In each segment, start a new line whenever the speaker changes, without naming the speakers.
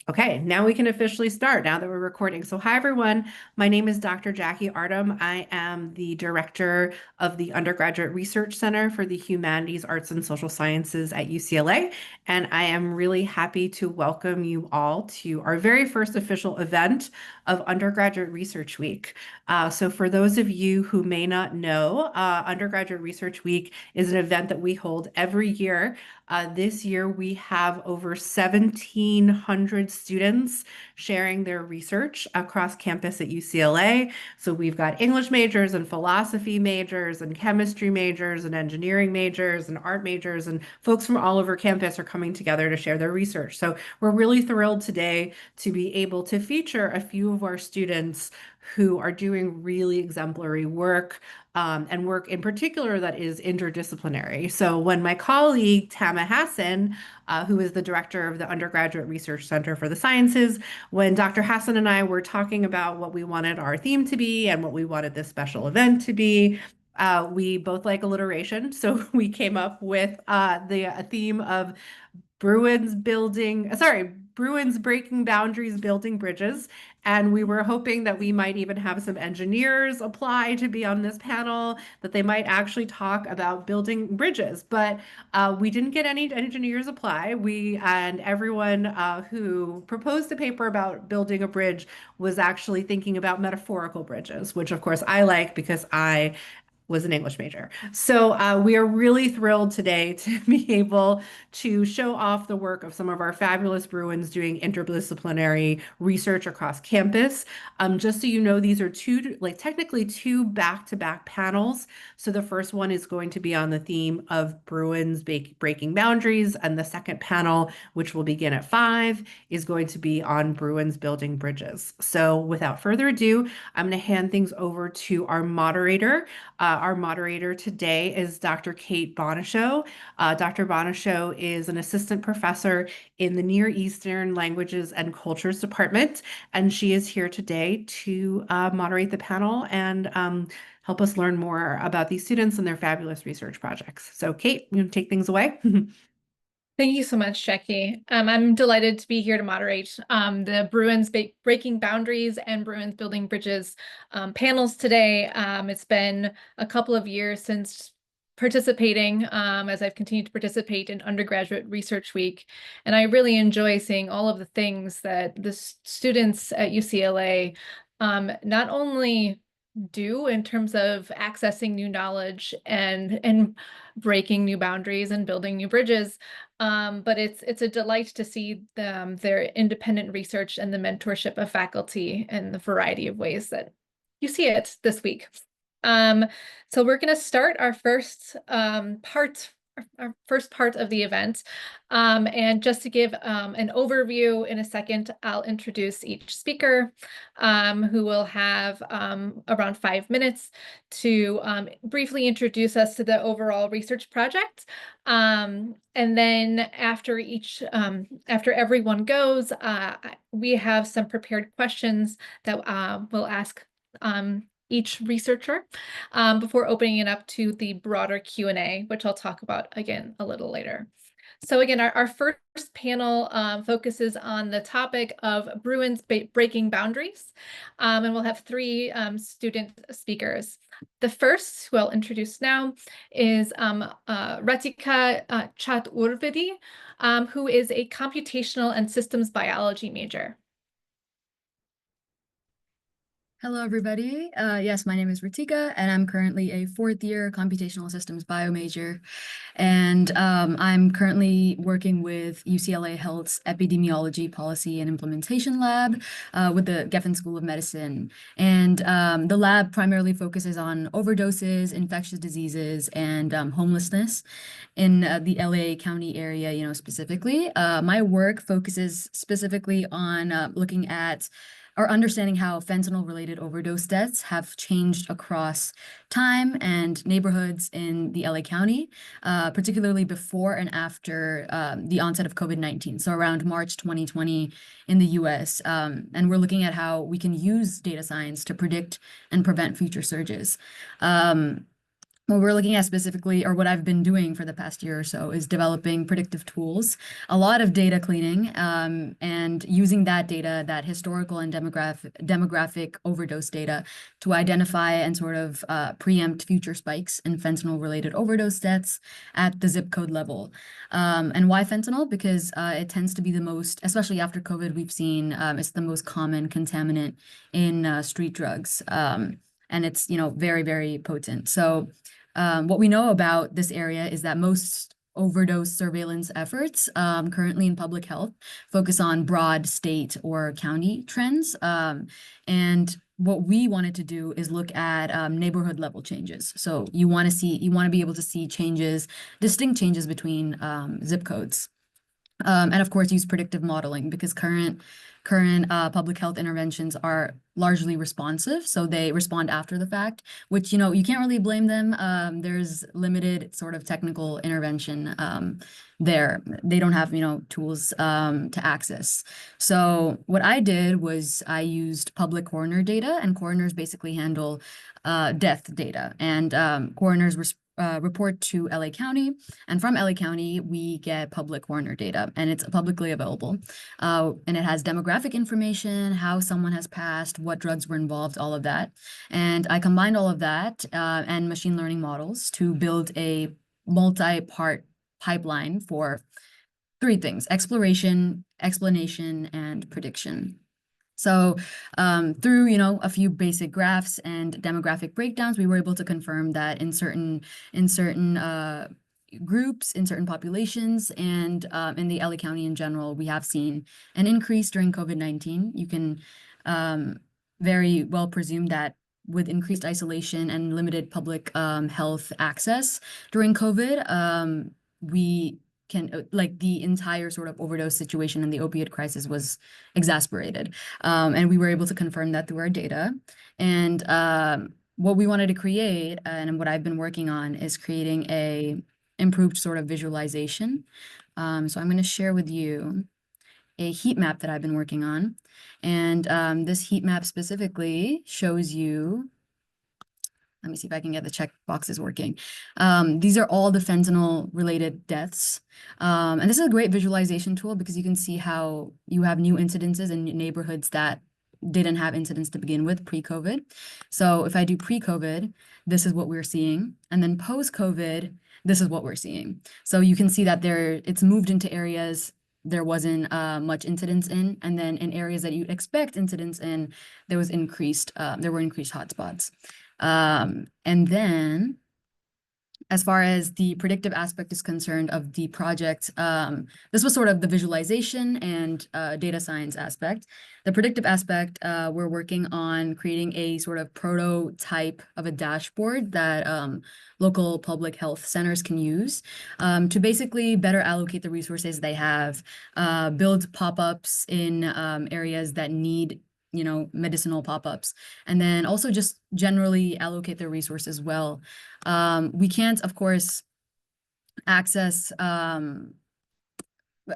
Okay, now we can officially start now that we're recording. So, hi everyone. My name is Dr. Jackie Artem. I am the director of the Undergraduate Research Center for the Humanities, Arts, and Social Sciences at UCLA. And I am really happy to welcome you all to our very first official event of Undergraduate Research Week. So, for those of you who may not know, Undergraduate Research Week is an event that we hold every year. This year, we have over 1,700 students sharing their research across campus at UCLA. So we've got English majors and philosophy majors and chemistry majors and engineering majors and art majors, and folks from all over campus are coming together to share their research. So we're really thrilled today to be able to feature a few of our students who are doing really exemplary work and work in particular that is interdisciplinary. So when my colleague Tama Hassan, who is the director of the Undergraduate Research Center for the Sciences, when Dr. Hassan and I were talking about what we wanted our theme to be and what we wanted this special event to be, we both like alliteration. So we came up with the theme of Bruins breaking boundaries, building bridges. And we were hoping that we might even have some engineers apply to be on this panel, that they might actually talk about building bridges. But we didn't get any engineers apply. And everyone who proposed a paper about building a bridge was actually thinking about metaphorical bridges, which of course I like because I was an English major. So we are really thrilled today to be able to show off the work of some of our fabulous Bruins doing interdisciplinary research across campus. Just so you know, these are technically two back-to-back panels. So the first one is going to be on the theme of Bruins breaking boundaries, and the second panel, which will begin at 5, is going to be on Bruins building bridges. So without further ado, I'm going to hand things over to our moderator. Our moderator today is Dr. Kate Bonishow. Dr. Bonishow is an assistant professor in the Near Eastern Languages and Cultures Department, and she is here today to moderate the panel and help us learn more about these students and their fabulous research projects. So Kate, you can take things away.
Thank you so much, Jackie. I'm delighted to be here to moderate the Bruins Breaking Boundaries and Bruins Building Bridges panels today. It's been a couple of years since participating as I've continued to participate in Undergraduate Research Week. And I really enjoy seeing all of the things that the students at UCLA not only do in terms of accessing new knowledge and breaking new boundaries and building new bridges. But it's a delight to see their independent research and the mentorship of faculty and the variety of ways that you see it this week. So we're going to start our first part of the event. And just to give an overview in a second, I'll introduce each speaker who will have around 5 minutes to briefly introduce us to the overall research project. And then after everyone goes, we have some prepared questions that we'll ask each researcher before opening it up to the broader Q&A, which I'll talk about again a little later. So again, our first panel focuses on the topic of Bruins breaking boundaries, and we'll have 3 student speakers. The first, who I'll introduce now, is Hritika Chaturvedi, who is a computational and systems biology major.
Hello, everybody. Yes, my name is Hritika, and I'm currently a 4th-year computational systems bio major. And I'm currently working with UCLA Health's Epidemiology Policy and Implementation Lab with the Geffen School of Medicine. And the lab primarily focuses on overdoses, infectious diseases, and homelessness in the LA County area, specifically. My work focuses specifically on looking at or understanding how fentanyl-related overdose deaths have changed across time and neighborhoods in the LA County, particularly before and after the onset of COVID-19, so around March 2020 in the US. And we're looking at how we can use data science to predict and prevent future surges. what we're looking at specifically, or what I've been doing for the past year or so, is developing predictive tools, a lot of data cleaning, and using that data, that historical and demographic overdose data, to identify and sort of preempt future spikes in fentanyl-related overdose deaths at the zip code level. And why fentanyl? Because it tends to be the most, especially after COVID, we've seen it's the most common contaminant in street drugs. And it's, very, very potent. So what we know about this area is that most overdose surveillance efforts currently in public health focus on broad state or county trends. And what we wanted to do is look at neighborhood level changes. So you want to be able to see changes, distinct changes between zip codes. And of course, use predictive modeling, because current public health interventions are largely responsive. So they respond after the fact, which, you can't really blame them. There's limited sort of technical intervention there. They don't have, tools to access. So what I did was I used public coroner data, and coroners basically handle death data, and coroners report to LA County, and from LA County we get public coroner data, and it's publicly available, and it has demographic information, how someone has passed, what drugs were involved, all of that. And I combined all of that and machine learning models to build a multi-part pipeline for three things: exploration, explanation, and prediction. So through, a few basic graphs and demographic breakdowns, we were able to confirm that in certain groups, in certain populations, and in the LA County in general, we have seen an increase during COVID-19. You can very well presume that with increased isolation and limited public health access during COVID, we can, like, the entire sort of overdose situation and the opiate crisis was exacerbated. And we were able to confirm that through our data. And what we wanted to create, and what I've been working on, is creating a improved sort of visualization. So I'm going to share with you a heat map that I've been working on. And this heat map specifically shows you, let me see if I can get the check boxes working. These are all the fentanyl related deaths. And this is a great visualization tool, because you can see how you have new incidences in neighborhoods that didn't have incidents to begin with pre-COVID. So if I do pre-COVID, this is what we're seeing. And then post-COVID, this is what we're seeing. So you can see that it's moved into areas there wasn't much incidence in, and then in areas that you'd expect incidents in, there were increased hotspots. And then, as far as the predictive aspect is concerned of the project, this was sort of the visualization and data science aspect. The predictive aspect, we're working on creating a sort of prototype of a dashboard that local public health centers can use to basically better allocate the resources they have, build pop-ups in areas that need medicinal pop-ups, and then also just generally allocate their resources well. We can't, of course,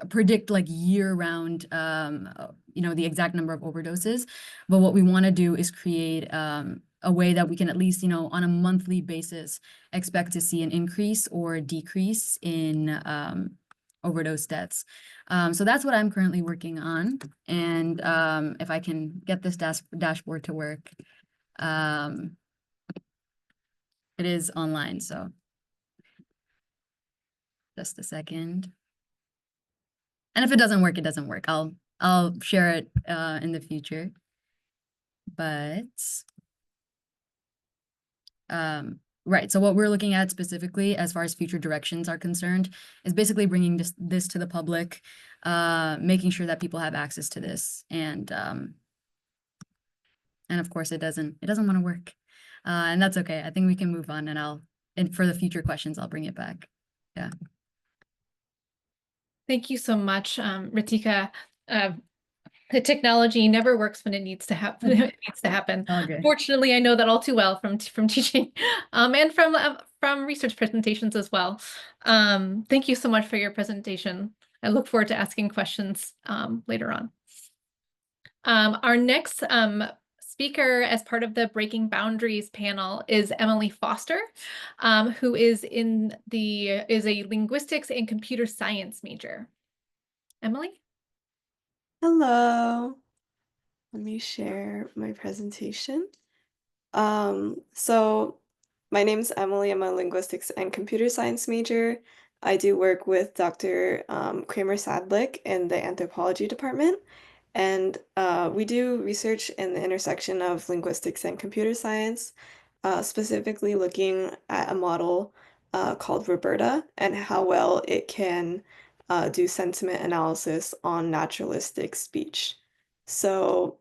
predict like year-round, the exact number of overdoses, but what we want to do is create a way that we can at least, on a monthly basis, expect to see an increase or a decrease in overdose deaths. So that's what I'm currently working on. And if I can get this dashboard to work, it is online, so just a second. And if it doesn't work, it doesn't work. I'll share it in the future. But right, so what we're looking at specifically as far as future directions are concerned is basically bringing this to the public, making sure that people have access to this, and of course it doesn't want to work, and that's okay. I think we can move on, and for the future questions, I'll bring it back. Yeah.
Thank you so much, Hritika. The technology never works when it needs to happen. It needs to happen.
Okay.
Fortunately, I know that all too well from teaching, and from research presentations as well. Thank you so much for your presentation. I look forward to asking questions later on. Our next speaker as part of the Breaking Boundaries panel is Emily Foster, who is a linguistics and computer science major. Emily?
Hello. Let me share my presentation. So my name's Emily. I'm a linguistics and computer science major. I do work with Dr. Kramer Sadlick in the anthropology department. And we do research in the intersection of linguistics and computer science, specifically looking at a model called Roberta and how well it can do sentiment analysis on naturalistic speech. So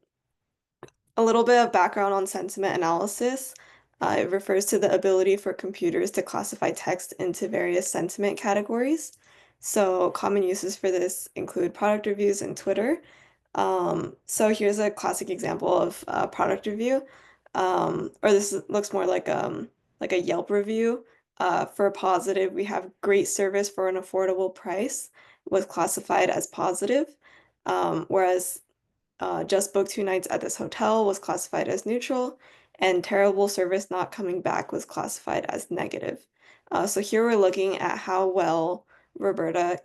a little bit of background on sentiment analysis. It refers to the ability for computers to classify text into various sentiment categories. So common uses for this include product reviews and Twitter. So here's a classic example of a product review. Or this looks more like a Yelp review. For positive, we have great service for an affordable price was classified as positive, whereas just booked 2 nights at this hotel was classified as neutral, and terrible service not coming back was classified as negative. So here we're looking at how well Roberta,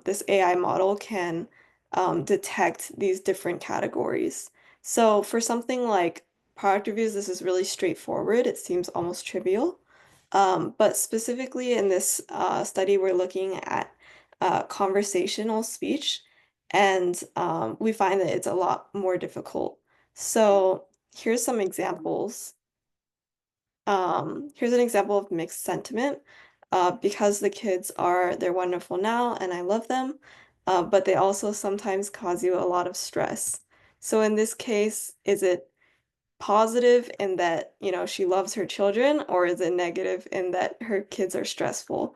this AI model, can detect these different categories. So for something like product reviews, this is really straightforward. It seems almost trivial. But specifically in this study, we're looking at conversational speech, and we find that it's a lot more difficult. So here's some examples. Here's an example of mixed sentiment. Because the kids they're wonderful now and I love them, but they also sometimes cause you a lot of stress. So in this case, is it positive in that, she loves her children, or is it negative in that her kids are stressful?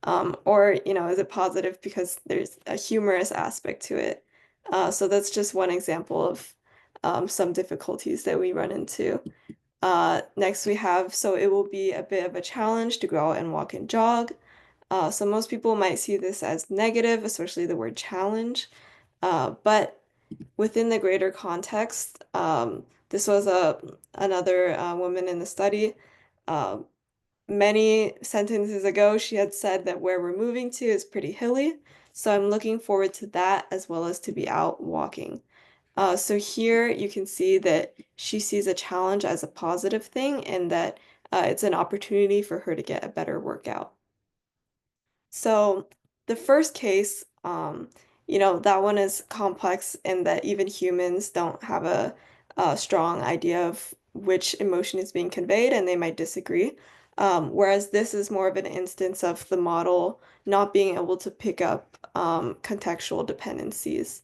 Or, is it positive because there's a humorous aspect to it? So that's just one example of some difficulties that we run into. Next we have, so it will be a bit of a challenge to go out and walk and jog. So most people might see this as negative, especially the word challenge. But within the greater context, this was another woman in the study. Many sentences ago, she had said that where we're moving to is pretty hilly. So I'm looking forward to that as well as to be out walking. So here you can see that she sees a challenge as a positive thing and that it's an opportunity for her to get a better workout. So the first case, that one is complex in that even humans don't have a strong idea of which emotion is being conveyed and they might disagree. Whereas this is more of an instance of the model not being able to pick up contextual dependencies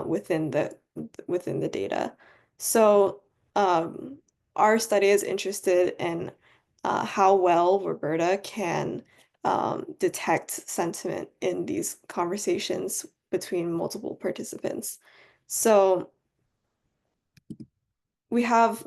within the data. So our study is interested in how well Roberta can detect sentiment in these conversations between multiple participants. So we have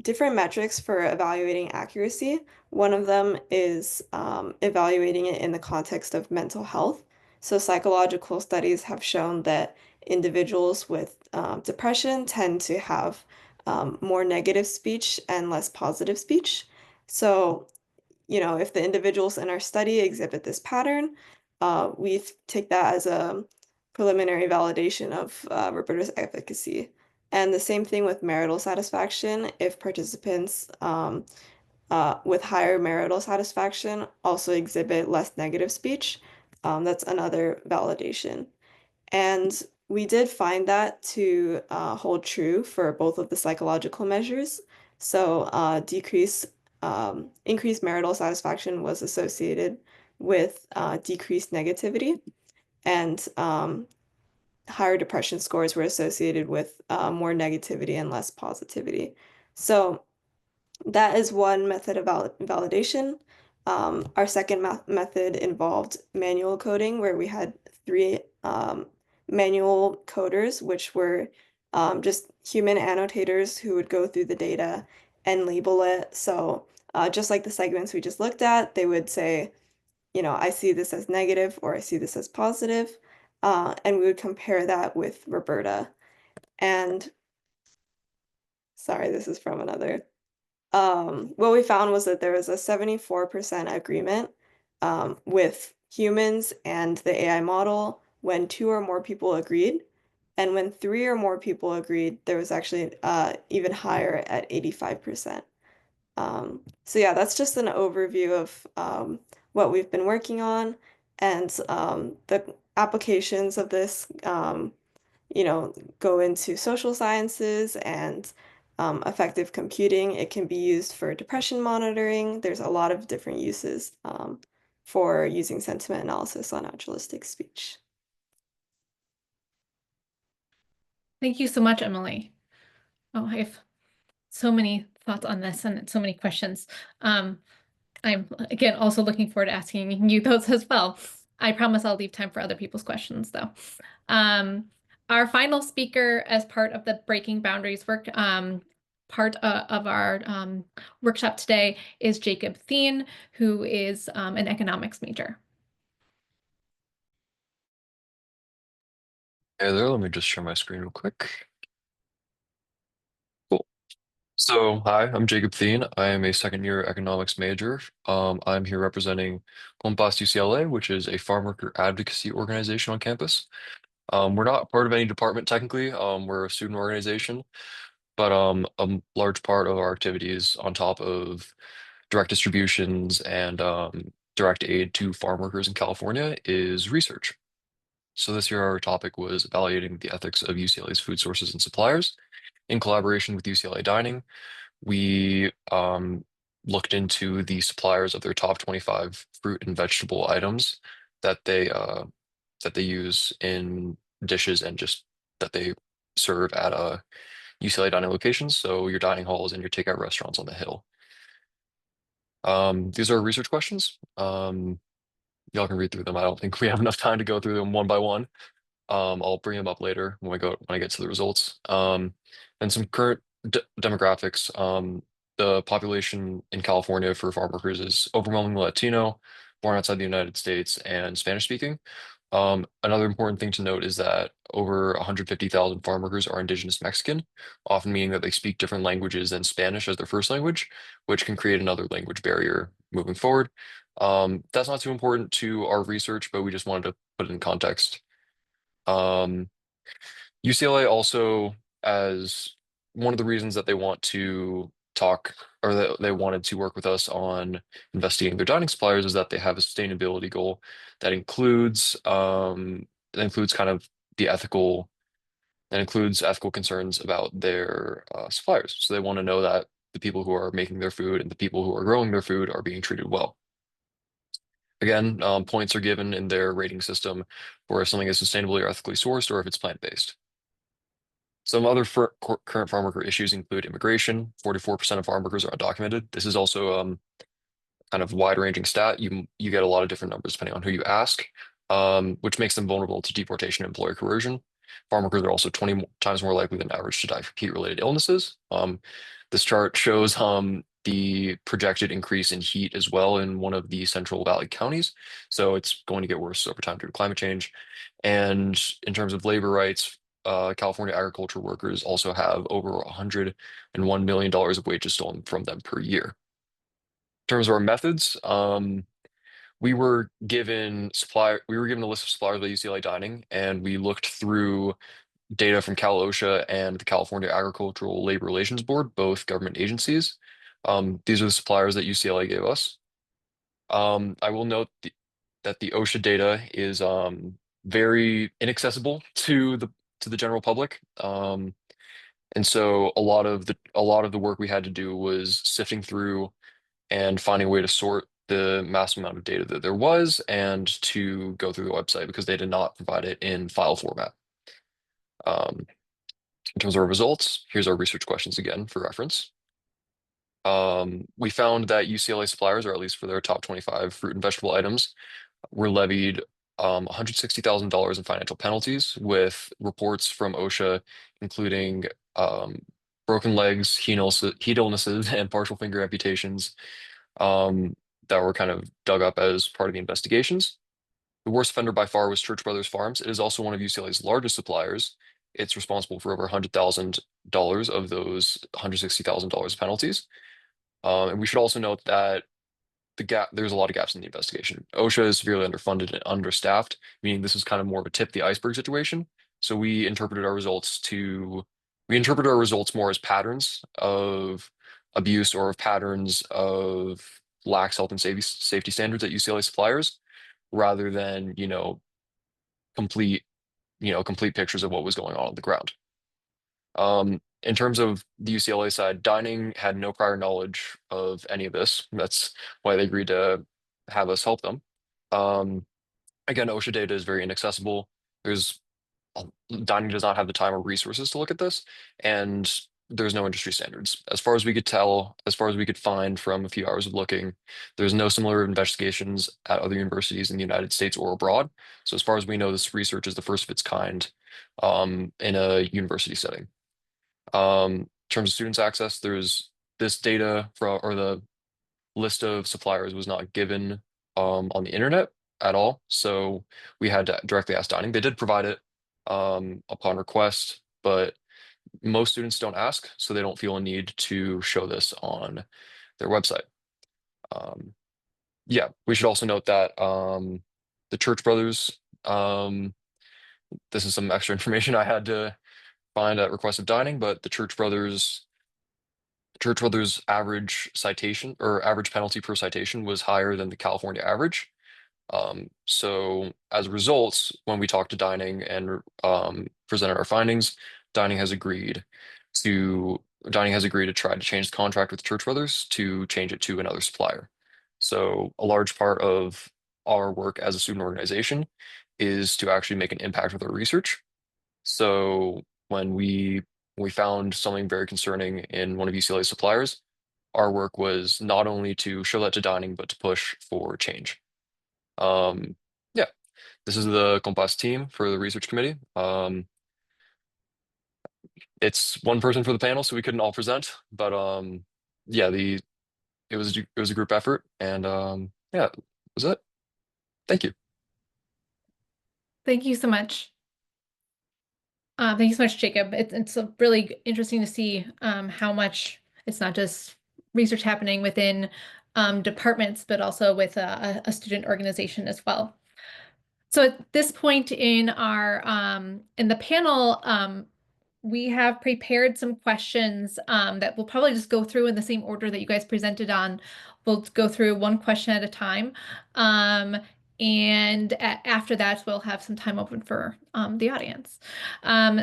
different metrics for evaluating accuracy. One of them is evaluating it in the context of mental health. So psychological studies have shown that individuals with depression tend to have more negative speech and less positive speech. So if the individuals in our study exhibit this pattern, we take that as a preliminary validation of Roberta's efficacy. And the same thing with marital satisfaction. If participants with higher marital satisfaction also exhibit less negative speech, that's another validation. And we did find that to hold true for both of the psychological measures. So increased marital satisfaction was associated with decreased negativity, and higher depression scores were associated with more negativity and less positivity. So that is one method of validation. Our second method involved manual coding, where we had 3 manual coders, which were just human annotators who would go through the data and label it. So just like the segments we just looked at, they would say, I see this as negative or I see this as positive. And we would compare that with Roberta. And sorry, this is from another. What we found was that there was a 74% agreement with humans and the AI model when 2 or more people agreed. And when 3 or more people agreed, there was actually even higher at 85%. So yeah, that's just an overview of what we've been working on and the applications of this, go into social sciences and effective computing. It can be used for depression monitoring. There's a lot of different uses for using sentiment analysis on naturalistic speech.
Thank you so much, Emily. Oh, I have so many thoughts on this and so many questions. I'm again also looking forward to asking you those as well. I promise I'll leave time for other people's questions though. Our final speaker as part of the Breaking Boundaries work, part of our workshop today is Jacob Thene, who is an economics major.
Hey there, let me just share my screen real quick. Cool. So, hi, I'm Jacob Thene. I am a second-year economics major. I'm here representing Compass UCLA, which is a farm worker advocacy organization on campus. We're not part of any department technically. We're a student organization, but a large part of our activities on top of direct distributions and direct aid to farm workers in California is research. So this year our topic was evaluating the ethics of UCLA's food sources and suppliers. In collaboration with UCLA Dining, we looked into the suppliers of their top 25 fruit and vegetable items that they use in dishes and just that they serve at UCLA dining locations, so your dining halls and your takeout restaurants on the Hill. These are research questions. Y'all can read through them. I don't think we have enough time to go through them one by one. I'll bring them up later when I get to the results. And some current demographics. The population in California for farm workers is overwhelmingly Latino, born outside the United States, and Spanish speaking. Another important thing to note is that over 150,000 farm workers are indigenous Mexican, often meaning that they speak different languages than Spanish as their first language, which can create another language barrier moving forward. That's not too important to our research, but we just wanted to put it in context. UCLA also, as one of the reasons that they want to talk or that they wanted to work with us on investigating their dining suppliers is that they have a sustainability goal that includes kind of the ethical that includes ethical concerns about their suppliers. So they want to know that the people who are making their food and the people who are growing their food are being treated well. Again, points are given in their rating system for if something is sustainably or ethically sourced or if it's plant-based. Some other current farm worker issues include immigration. 44% of farm workers are undocumented. This is also kind of wide-ranging stat. You get a lot of different numbers depending on who you ask, which makes them vulnerable to deportation and employer coercion. Farm workers are also 20 times more likely than average to die from heat-related illnesses. This chart shows the projected increase in heat as well in one of the Central Valley counties. So it's going to get worse over time due to climate change. And in terms of labor rights, California agriculture workers also have over $101 million of wages stolen from them per year. In terms of our methods, we were given a list of suppliers by UCLA Dining, and we looked through data from Cal OSHA and the California Agricultural Labor Relations Board, both government agencies. These are the suppliers that UCLA gave us. I will note that the OSHA data is very inaccessible to the general public. And so a lot of the work we had to do was sifting through and finding a way to sort the massive amount of data that there was and to go through the website because they did not provide it in file format. In terms of our results, here's our research questions again for reference. We found that UCLA suppliers, or at least for their top 25 fruit and vegetable items, were levied $160,000 in financial penalties, with reports from OSHA including broken legs, heat illnesses, and partial finger amputations that were kind of dug up as part of the investigations. The worst offender by far was Church Brothers Farms. It is also one of UCLA's largest suppliers. it's responsible for over $100,000 of those $160,000 penalties. And we should also note that there's a lot of gaps in the investigation. OSHA is severely underfunded and understaffed, meaning this is kind of more of a tip the iceberg situation. So we interpreted our results more as patterns of abuse or of patterns of lax health and safety standards at UCLA suppliers, rather than, complete pictures of what was going on the ground. In terms of the UCLA side, Dining had no prior knowledge of any of this. That's why they agreed to have us help them. Again, OSHA data is very inaccessible. Dining does not have the time or resources to look at this, and there's no industry standards. As far as we could tell, as far as we could find from a few hours of looking, there's no similar investigations at other universities in the United States or abroad. So as far as we know, this research is the first of its kind in a university setting. In terms of students' access, there's this data or the list of suppliers was not given on the internet at all. So we had to directly ask Dining. They did provide it upon request, but most students don't ask, so they don't feel a need to show this on their website. Yeah, we should also note that the Church Brothers, this is some extra information I had to find at request of Dining, but the Church Brothers average citation or average penalty per citation was higher than the California average. So as a result, when we talked to Dining and presented our findings, Dining has agreed to try to change the contract with Church Brothers to change it to another supplier. So a large part of our work as a student organization is to actually make an impact with our research. So when we found something very concerning in one of UCLA's suppliers, our work was not only to show that to Dining, but to push for change. Yeah, this is the Compass team for the research committee. It's one person for the panel, so we couldn't all present, but yeah, it was a group effort, and yeah, that was it. Thank you.
Thank you so much. Thank you so much, Jacob. It's really interesting to see how much it's not just research happening within departments, but also with a student organization as well. So at this point in our in the panel, we have prepared some questions that we'll probably just go through in the same order that you guys presented on. We'll go through one question at a time. And after that, we'll have some time open for the audience.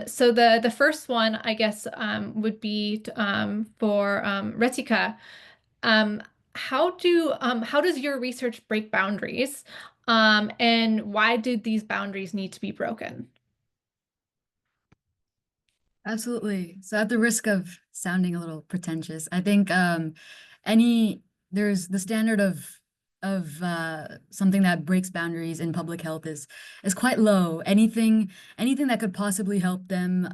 So the first one, I guess, would be for Hritika. How does your research break boundaries? And why do these boundaries need to be broken?
Absolutely. So at the risk of sounding a little pretentious, I think there's the standard of something that breaks boundaries in public health is quite low. Anything that could possibly help them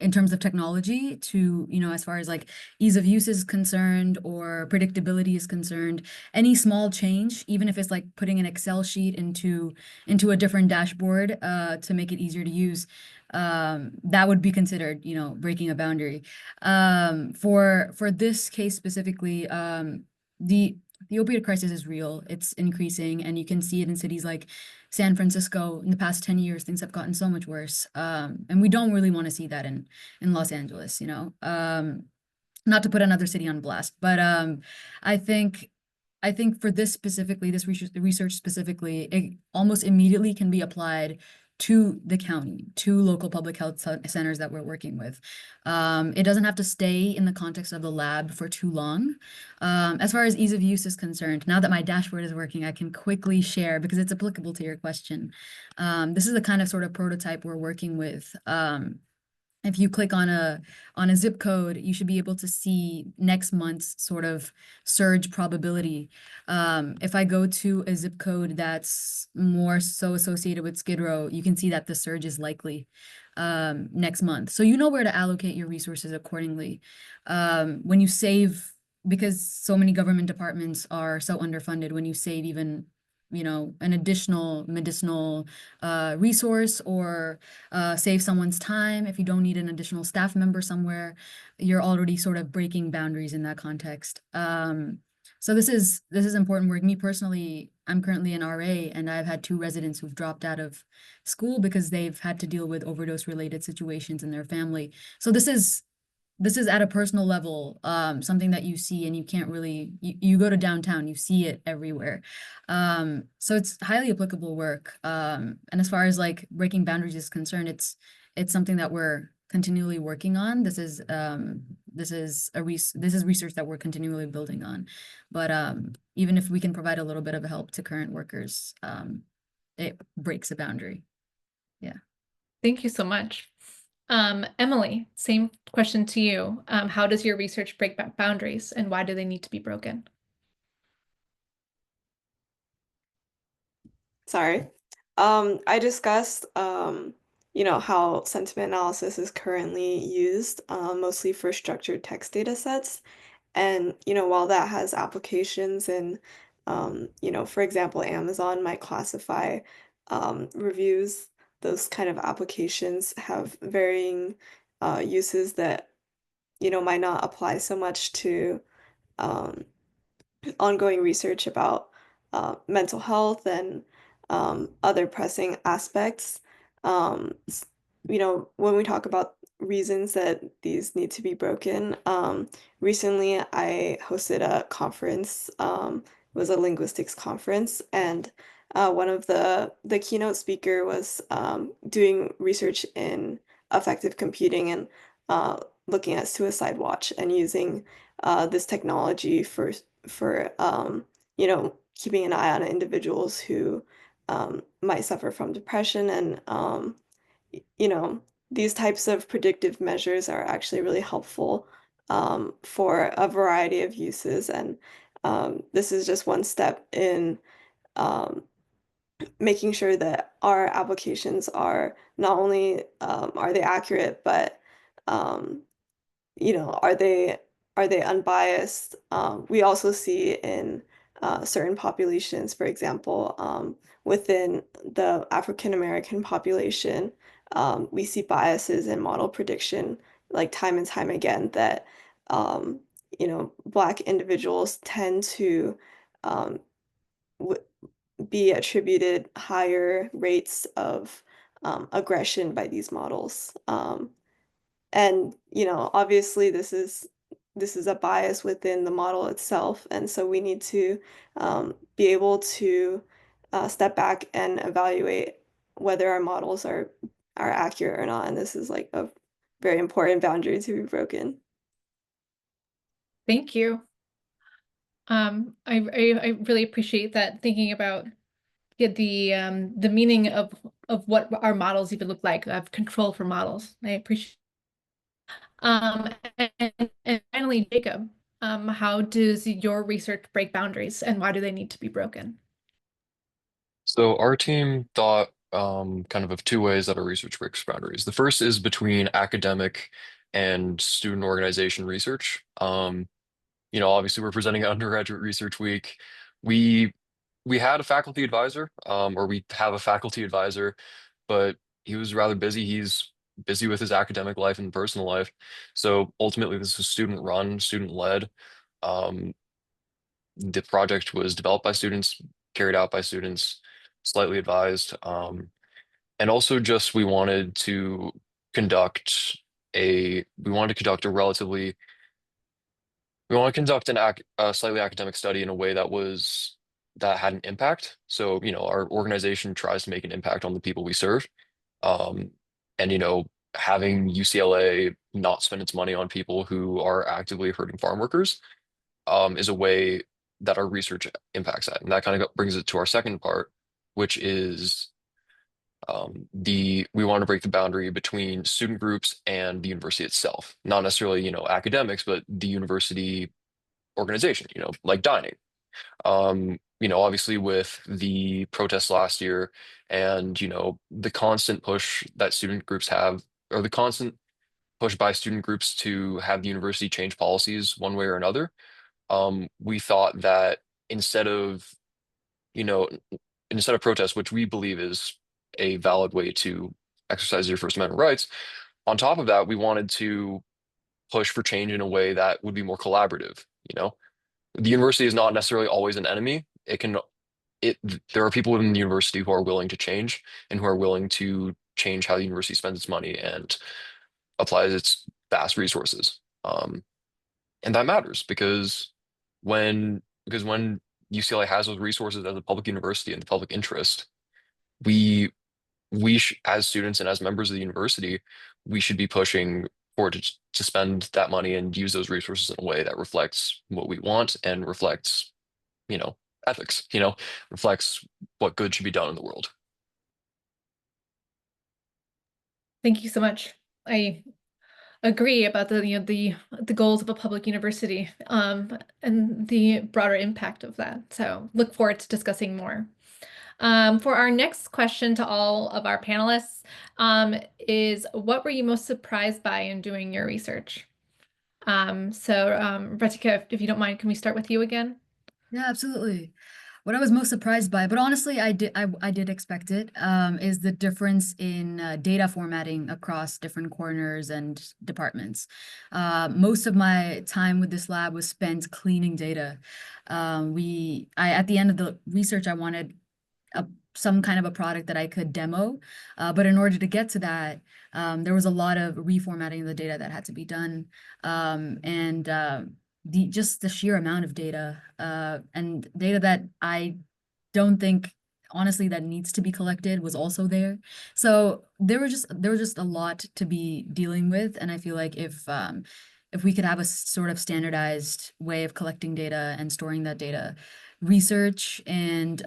in terms of technology to, as far as like ease of use is concerned or predictability is concerned, any small change, even if it's like putting an Excel sheet into a different dashboard to make it easier to use, that would be considered, breaking a boundary. For this case specifically, the opioid crisis is real. It's increasing, and you can see it in cities like San Francisco. In the past 10 years, things have gotten so much worse. And we don't really want to see that in Los Angeles, not to put another city on blast, but I think for this specifically, this research specifically, it almost immediately can be applied to the county, to local public health centers that we're working with. It doesn't have to stay in the context of the lab for too long. As far as ease of use is concerned, now that my dashboard is working, I can quickly share because it's applicable to your question. This is the kind of sort of prototype we're working with. If you click on a zip code, you should be able to see next month's sort of surge probability. If I go to a zip code that's more so associated with Skid Row, you can see that the surge is likely next month. So you know where to allocate your resources accordingly. When you save, because so many government departments are so underfunded, when you save even an additional medicinal resource, or save someone's time. If you don't need an additional staff member somewhere, you're already sort of breaking boundaries in that context. So this is important work. Me personally, I'm currently an RA, and I've had 2 residents who've dropped out of school because they've had to deal with overdose related situations in their family. So this is at a personal level, something that you see, and you can't really, you go to downtown, you see it everywhere. So it's highly applicable work. And as far as like breaking boundaries is concerned, it's something that we're continually working on. This is research that we're continually building on. But even if we can provide a little bit of help to current workers, it breaks a boundary. Yeah.
Thank you so much. Emily, same question to you. How does your research break boundaries, and why do they need to be broken?
Sorry. I discussed, how sentiment analysis is currently used, mostly for structured text data sets. And, while that has applications in, for example, Amazon might classify reviews, those kind of applications have varying uses that, might not apply so much to um, ongoing research about mental health and other pressing aspects. When we talk about reasons that these need to be broken, recently I hosted a conference. It was a linguistics conference, and one of the keynote speaker was doing research in affective computing and looking at suicide watch and using this technology for keeping an eye on individuals who might suffer from depression. And you know, these types of predictive measures are actually really helpful for a variety of uses. And this is just one step in um, making sure that our applications are not only are they accurate, but um, are they unbiased? We also see in certain populations, for example, within the African American population, we see biases in model prediction, like time and time again, that Black individuals tend to um, w be attributed higher rates of aggression by these models. And obviously this is a bias within the model itself, and so we need to be able to step back and evaluate whether our models are accurate or not. And this is like a very important boundary to be broken.
Thank you. I really appreciate that, thinking about the meaning of what our models even look like, of control for models. I appreciate. And finally, Jacob, how does your research break boundaries, and why do they need to be broken?
So our team thought kind of 2 ways that our research breaks boundaries. The first is between academic and student organization research. Obviously we're presenting at Undergraduate Research Week. We we had a faculty advisor, or we have a faculty advisor, but he was rather busy. He's busy with his academic life and personal life. So ultimately, this is student run, student led. Um, the project was developed by students, carried out by students, slightly advised. And also just we wanted to conduct a relatively we want to conduct a slightly academic study in a way that had an impact. So, our organization tries to make an impact on the people we serve. Um, and, having UCLA not spend its money on people who are actively hurting farm workers, is a way that our research impacts that. And that kind of brings it to our second part, which is we want to break the boundary between student groups and the university itself. Not necessarily, academics, but the university organization, like dining. Obviously with the protests last year and, the constant push that student groups have, or the constant push by student groups to have the university change policies one way or another, we thought that instead of you know, instead of protest, which we believe is a valid way to exercise your First Amendment rights, on top of that, we wanted to push for change in a way that would be more collaborative. The university is not necessarily always an enemy. It there are people within the university who are willing to change and who are willing to change how the university spends its money and applies its vast resources. And that matters because when UCLA has those resources as a public university and the public interest, we as students and as members of the university, we should be pushing for to spend that money and use those resources in a way that reflects what we want and reflects, you know, ethics, reflects what good should be done in the world.
Thank you so much. I agree about the goals of a public university, and the broader impact of that. So look forward to discussing more. For our next question to all of our panelists, is what were you most surprised by in doing your research? Hritika, if you don't mind, can we start with you again?
Yeah, absolutely. What I was most surprised by, but honestly, I did expect it, is the difference in data formatting across different corners and departments. Most of my time with this lab was spent cleaning data. At the end of the research, I wanted some kind of a product that I could demo, but in order to get to that, there was a lot of reformatting of the data that had to be done, and just the sheer amount of data, and data that I don't think honestly that needs to be collected was also there. So there was just a lot to be dealing with, and I feel like if we could have a sort of standardized way of collecting data and storing that data, research and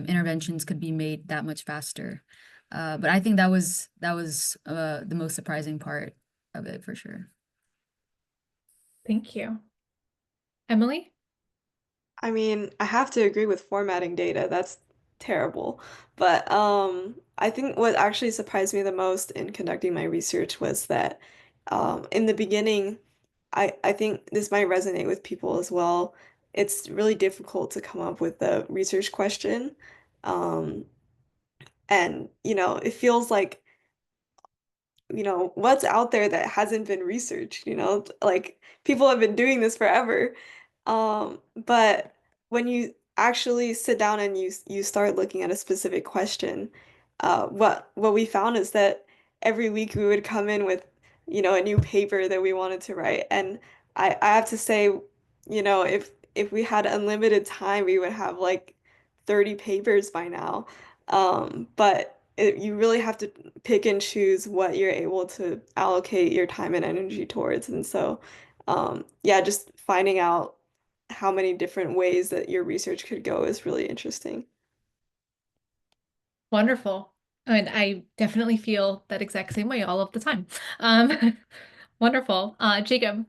interventions could be made that much faster. But I think that was the most surprising part of it for sure.
Thank you. Emily?
I mean, I have to agree with formatting data. That's terrible. But I think what actually surprised me the most in conducting my research was that in the beginning, I think this might resonate with people as well. It's really difficult to come up with a research question. Um, and, it feels like what's out there that hasn't been researched, like people have been doing this forever. But when you actually sit down and you start looking at a specific question, what we found is that every week we would come in with, a new paper that we wanted to write. And I have to say, if we had unlimited time, we would have like 30 papers by now. But you really have to pick and choose what you're able to allocate your time and energy towards. And so, yeah, just finding out how many different ways that your research could go is really interesting.
Wonderful. And I definitely feel that exact same way all of the time. Wonderful. Jacob.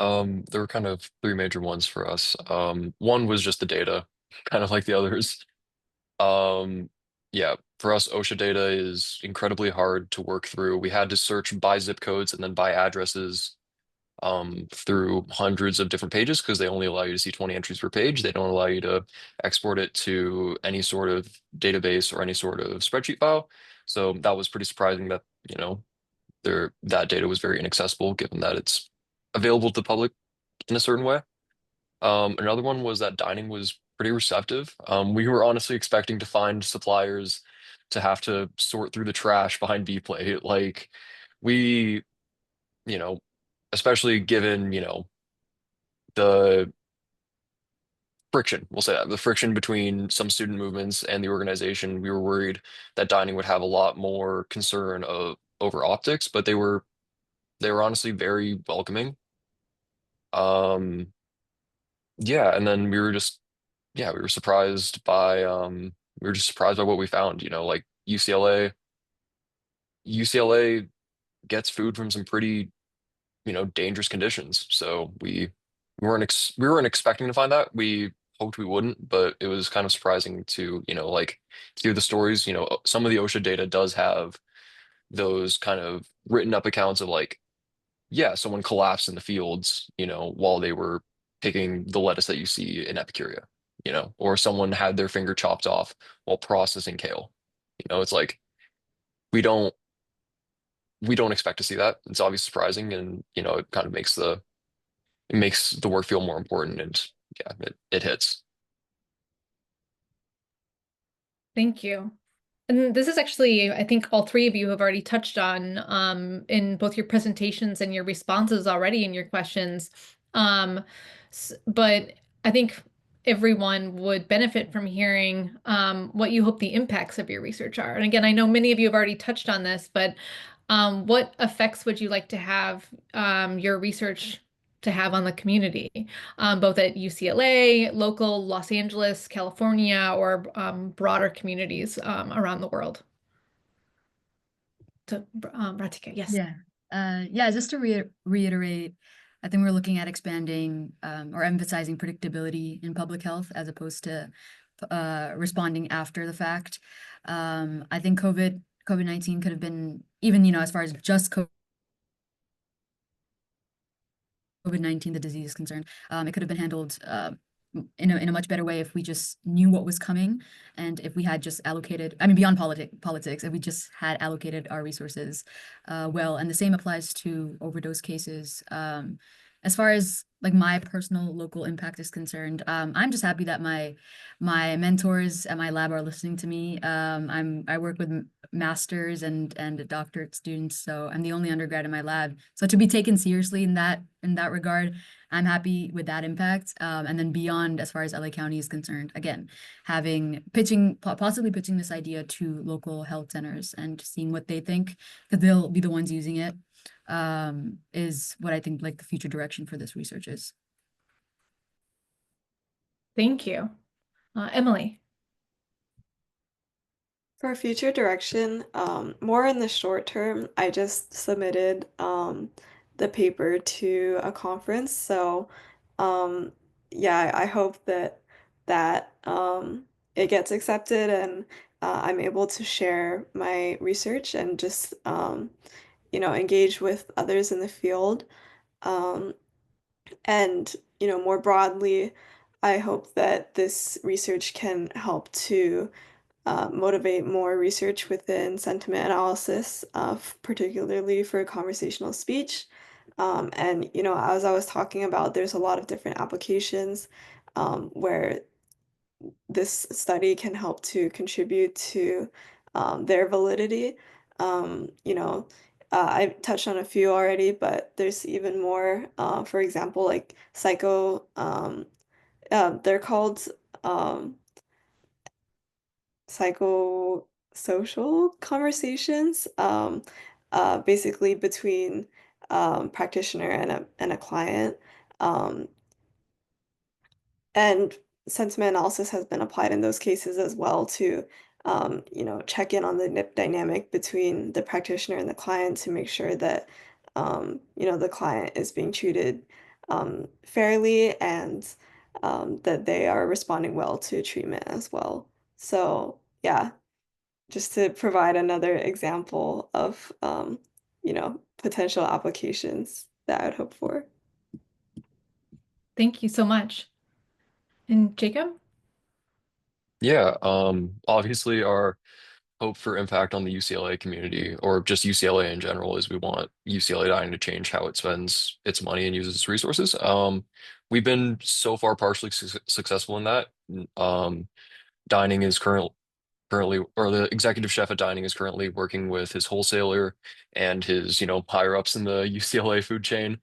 There were kind of three major ones for us. One was just the data, kind of like the others. Um, yeah, for us, OSHA data is incredibly hard to work through. We had to search by zip codes and then by addresses through hundreds of different pages because they only allow you to see 20 entries per page. They don't allow you to export it to any sort of database or any sort of spreadsheet file. So that was pretty surprising that, that data was very inaccessible given that it's available to the public in a certain way. Another one was that dining was pretty receptive. We were honestly expecting to find suppliers to have to sort through the trash behind B-Plate. Like we, you know, especially given, the friction, we'll say that, the friction between some student movements and the organization, we were worried that dining would have a lot more concern over optics, but they were honestly very welcoming. Um, yeah, and then we were surprised by what we found, like UCLA gets food from some pretty, dangerous conditions. So we weren't expecting to find that. We hoped we wouldn't, but it was kind of surprising to, like hear the stories. Some of the OSHA data does have those kind of written up accounts of like, yeah, someone collapsed in the fields, while they were picking the lettuce that you see in Epicuria. or someone had their finger chopped off while processing kale. It's like we don't we don't expect to see that. It's obviously surprising, and it kind of makes the work feel more important, and yeah, it hits.
Thank you. And this is actually, I think all three of you have already touched on in both your presentations and your responses already in your questions. But I think everyone would benefit from hearing what you hope the impacts of your research are. And again, I know many of you have already touched on this, but what effects would you like to have your research to have on the community, both at UCLA, local Los Angeles, California, or broader communities around the world? To Hritika, yes.
Yeah. Yeah, just to reiterate, I think we're looking at expanding or emphasizing predictability in public health as opposed to responding after the fact. I think COVID-19 could have been, even, as far as just COVID-19, the disease is concerned, it could have been handled in a much better way if we just knew what was coming, and if we had just allocated, I mean, beyond politics, if we just had allocated our resources well. And the same applies to overdose cases. As far as like my personal local impact is concerned, I'm just happy that my mentors at my lab are listening to me. I work with masters and doctorate students, so I'm the only undergrad in my lab. So to be taken seriously in that regard, I'm happy with that impact. And then beyond, as far as LA County is concerned, again, possibly pitching this idea to local health centers and seeing what they think, because they'll be the ones using it, is what I think like the future direction for this research is.
Thank you. Emily.
For future direction, more in the short term, I just submitted the paper to a conference. So, yeah, I hope that it gets accepted and I'm able to share my research and just engage with others in the field. Um, and more broadly, I hope that this research can help to motivate more research within sentiment analysis, particularly for conversational speech. And, as I was talking about, there's a lot of different applications where this study can help to contribute to their validity. I touched on a few already, but there's even more. For example, like they're called um, psychosocial conversations, basically between practitioner and a client. Um, and sentiment analysis has been applied in those cases as well to, check in on the dynamic between the practitioner and the client to make sure that, the client is being treated fairly and that they are responding well to treatment as well. So, yeah, just to provide another example of, potential applications that I would hope for.
Thank you so much. And Jacob?
Yeah, obviously our hope for impact on the UCLA community, or just UCLA in general, is we want UCLA dining to change how it spends its money and uses its resources. We've been so far partially successful in that. Um, Dining is currently, or the executive chef at Dining is currently working with his wholesaler and his, higher ups in the UCLA food chain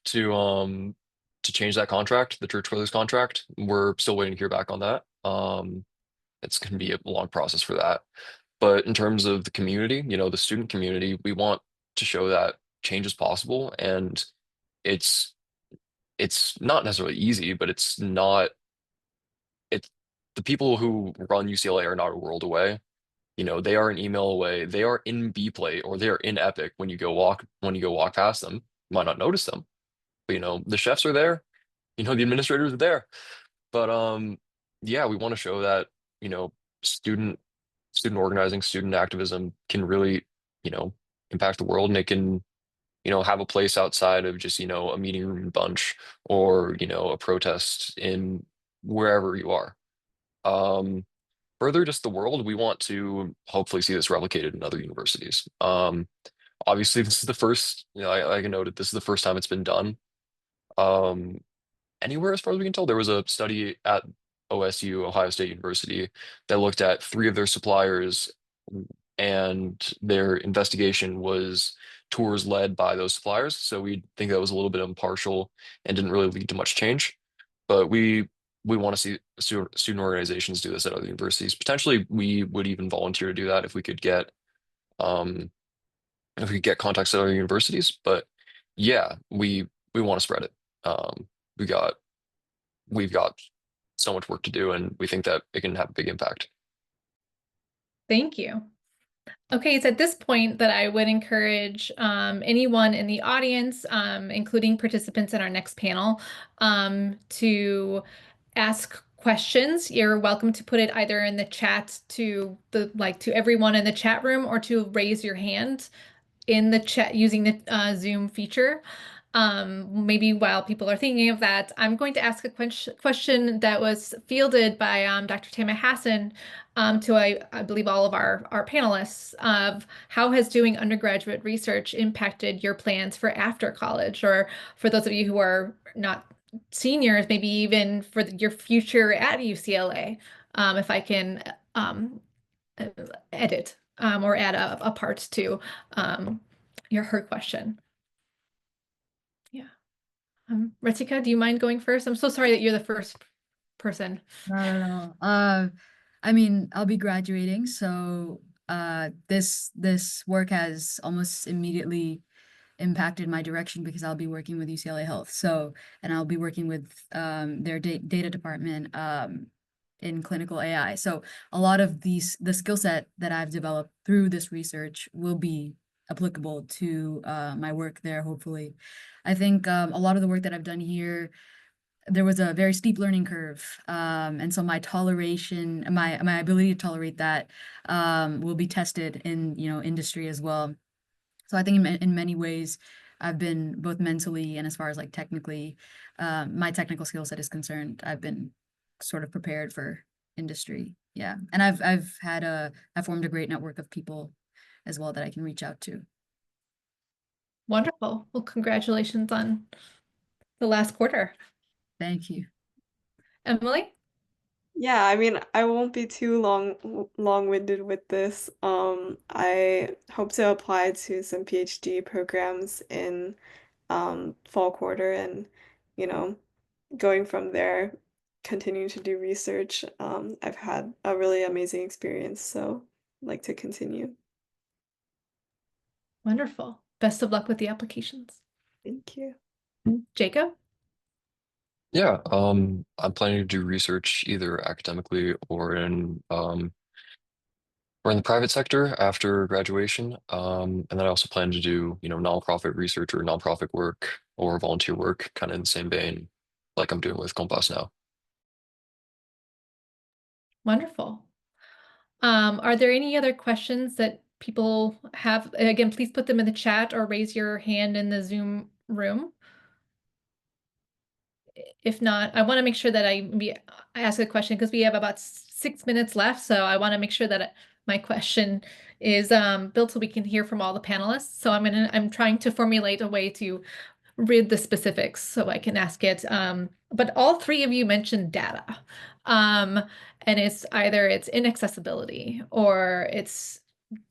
to change that contract, the Church Brothers contract. We're still waiting to hear back on that. It's going to be a long process for that. But in terms of the community, the student community, we want to show that change is possible, and it's it's not necessarily easy, but it's the people who run UCLA are not a world away. They are an email away. They are in B plate or they are in Epic when you go walk past them. You might not notice them, but the chefs are there. The administrators are there. But yeah, we want to show that, student organizing, student activism can really, impact the world, and it can, have a place outside of just, a meeting room bunch or, a protest in wherever you are. Further, just the world, we want to hopefully see this replicated in other universities. Obviously, this is the first, like I noted, this is the first time it's been done. Um, Anywhere as far as we can tell. There was a study at OSU, Ohio State University, that looked at three of their suppliers, and their investigation was tours led by those suppliers. So we think that was a little bit impartial and didn't really lead to much change. But we want to see student organizations do this at other universities. Potentially, we would even volunteer to do that um, if we could get contacts at other universities. But yeah, we want to spread it. We got we've got so much work to do, and we think that it can have a big impact.
Thank you. Okay, it's at this point that I would encourage anyone in the audience, including participants in our next panel, to ask questions. You're welcome to put it either in the chat to everyone in the chat room, or to raise your hand in the chat using the Zoom feature. Maybe while people are thinking of that, I'm going to ask a question that was fielded by Dr. Tama Hassan to I believe all of our panelists, of how has doing undergraduate research impacted your plans for after college, or for those of you who are not seniors, maybe even for your future at UCLA. If I can edit or add a part to her question. Yeah. Hritika, do you mind going first? I'm so sorry that you're the first person.
No. I mean, I'll be graduating, so this work has almost immediately impacted my direction, because I'll be working with UCLA Health. So, and I'll be working with their data department in clinical AI. So a lot of the skill set that I've developed through this research will be applicable to my work there, hopefully. I think a lot of the work that I've done here, there was a very steep learning curve. And so my toleration, my ability to tolerate that will be tested in, industry as well. So I think in many ways, I've been both mentally and as far as like technically, my technical skill set is concerned, I've been sort of prepared for industry. Yeah. And I've formed a great network of people as well that I can reach out to.
Wonderful. Well, congratulations on the last quarter.
Thank you.
Emily?
Yeah, I mean, I won't be too long-winded with this. I hope to apply to some PhD programs in fall quarter, and you know, going from there, continuing to do research. I've had a really amazing experience, so I'd like to continue.
Wonderful. Best of luck with the applications.
Thank you.
Jacob?
Yeah, I'm planning to do research either academically or in the private sector after graduation. And then I also plan to do, nonprofit research or nonprofit work or volunteer work, kind of in the same vein, like I'm doing with Compass now.
Wonderful. Are there any other questions that people have? Again, please put them in the chat or raise your hand in the Zoom room. If not, I want to make sure that I ask a question, because we have about 6 minutes left. So I want to make sure that my question is built so we can hear from all the panelists. So I'm trying to formulate a way to read the specifics so I can ask it. But all three of you mentioned data. And it's either it's inaccessibility or it's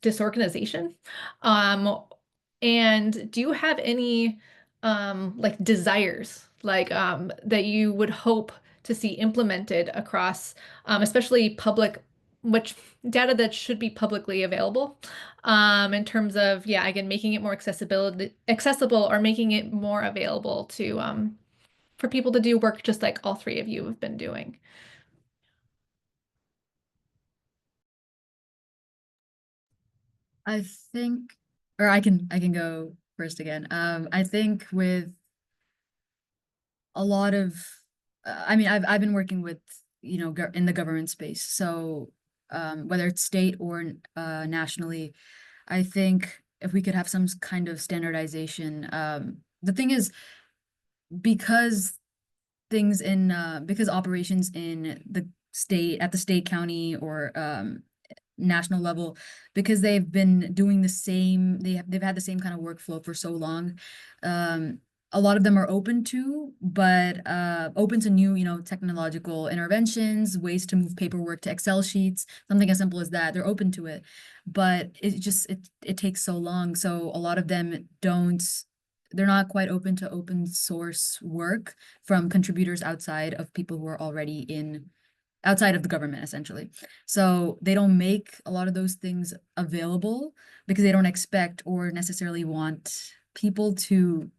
disorganization. And do you have any like desires that you would hope to see implemented across especially public, which data that should be publicly available, in terms of, yeah, again, making it more accessible or making it more available to for people to do work just like all three of you have been doing?
I think, or I can go first again. I think with a lot of, I mean, I've been working with, in the government space. So whether it's state or nationally, I think if we could have some kind of standardization. The thing is, because because operations in the state, county, or national level, because they've been doing the same, they've had the same kind of workflow for so long. A lot of them are open to, but open to new, technological interventions, ways to move paperwork to Excel sheets, something as simple as that. They're open to it, but it takes so long. So a lot of them they're not quite open to open source work from contributors outside of people who are already outside of the government, essentially. So they don't make a lot of those things available because they don't expect or necessarily want people to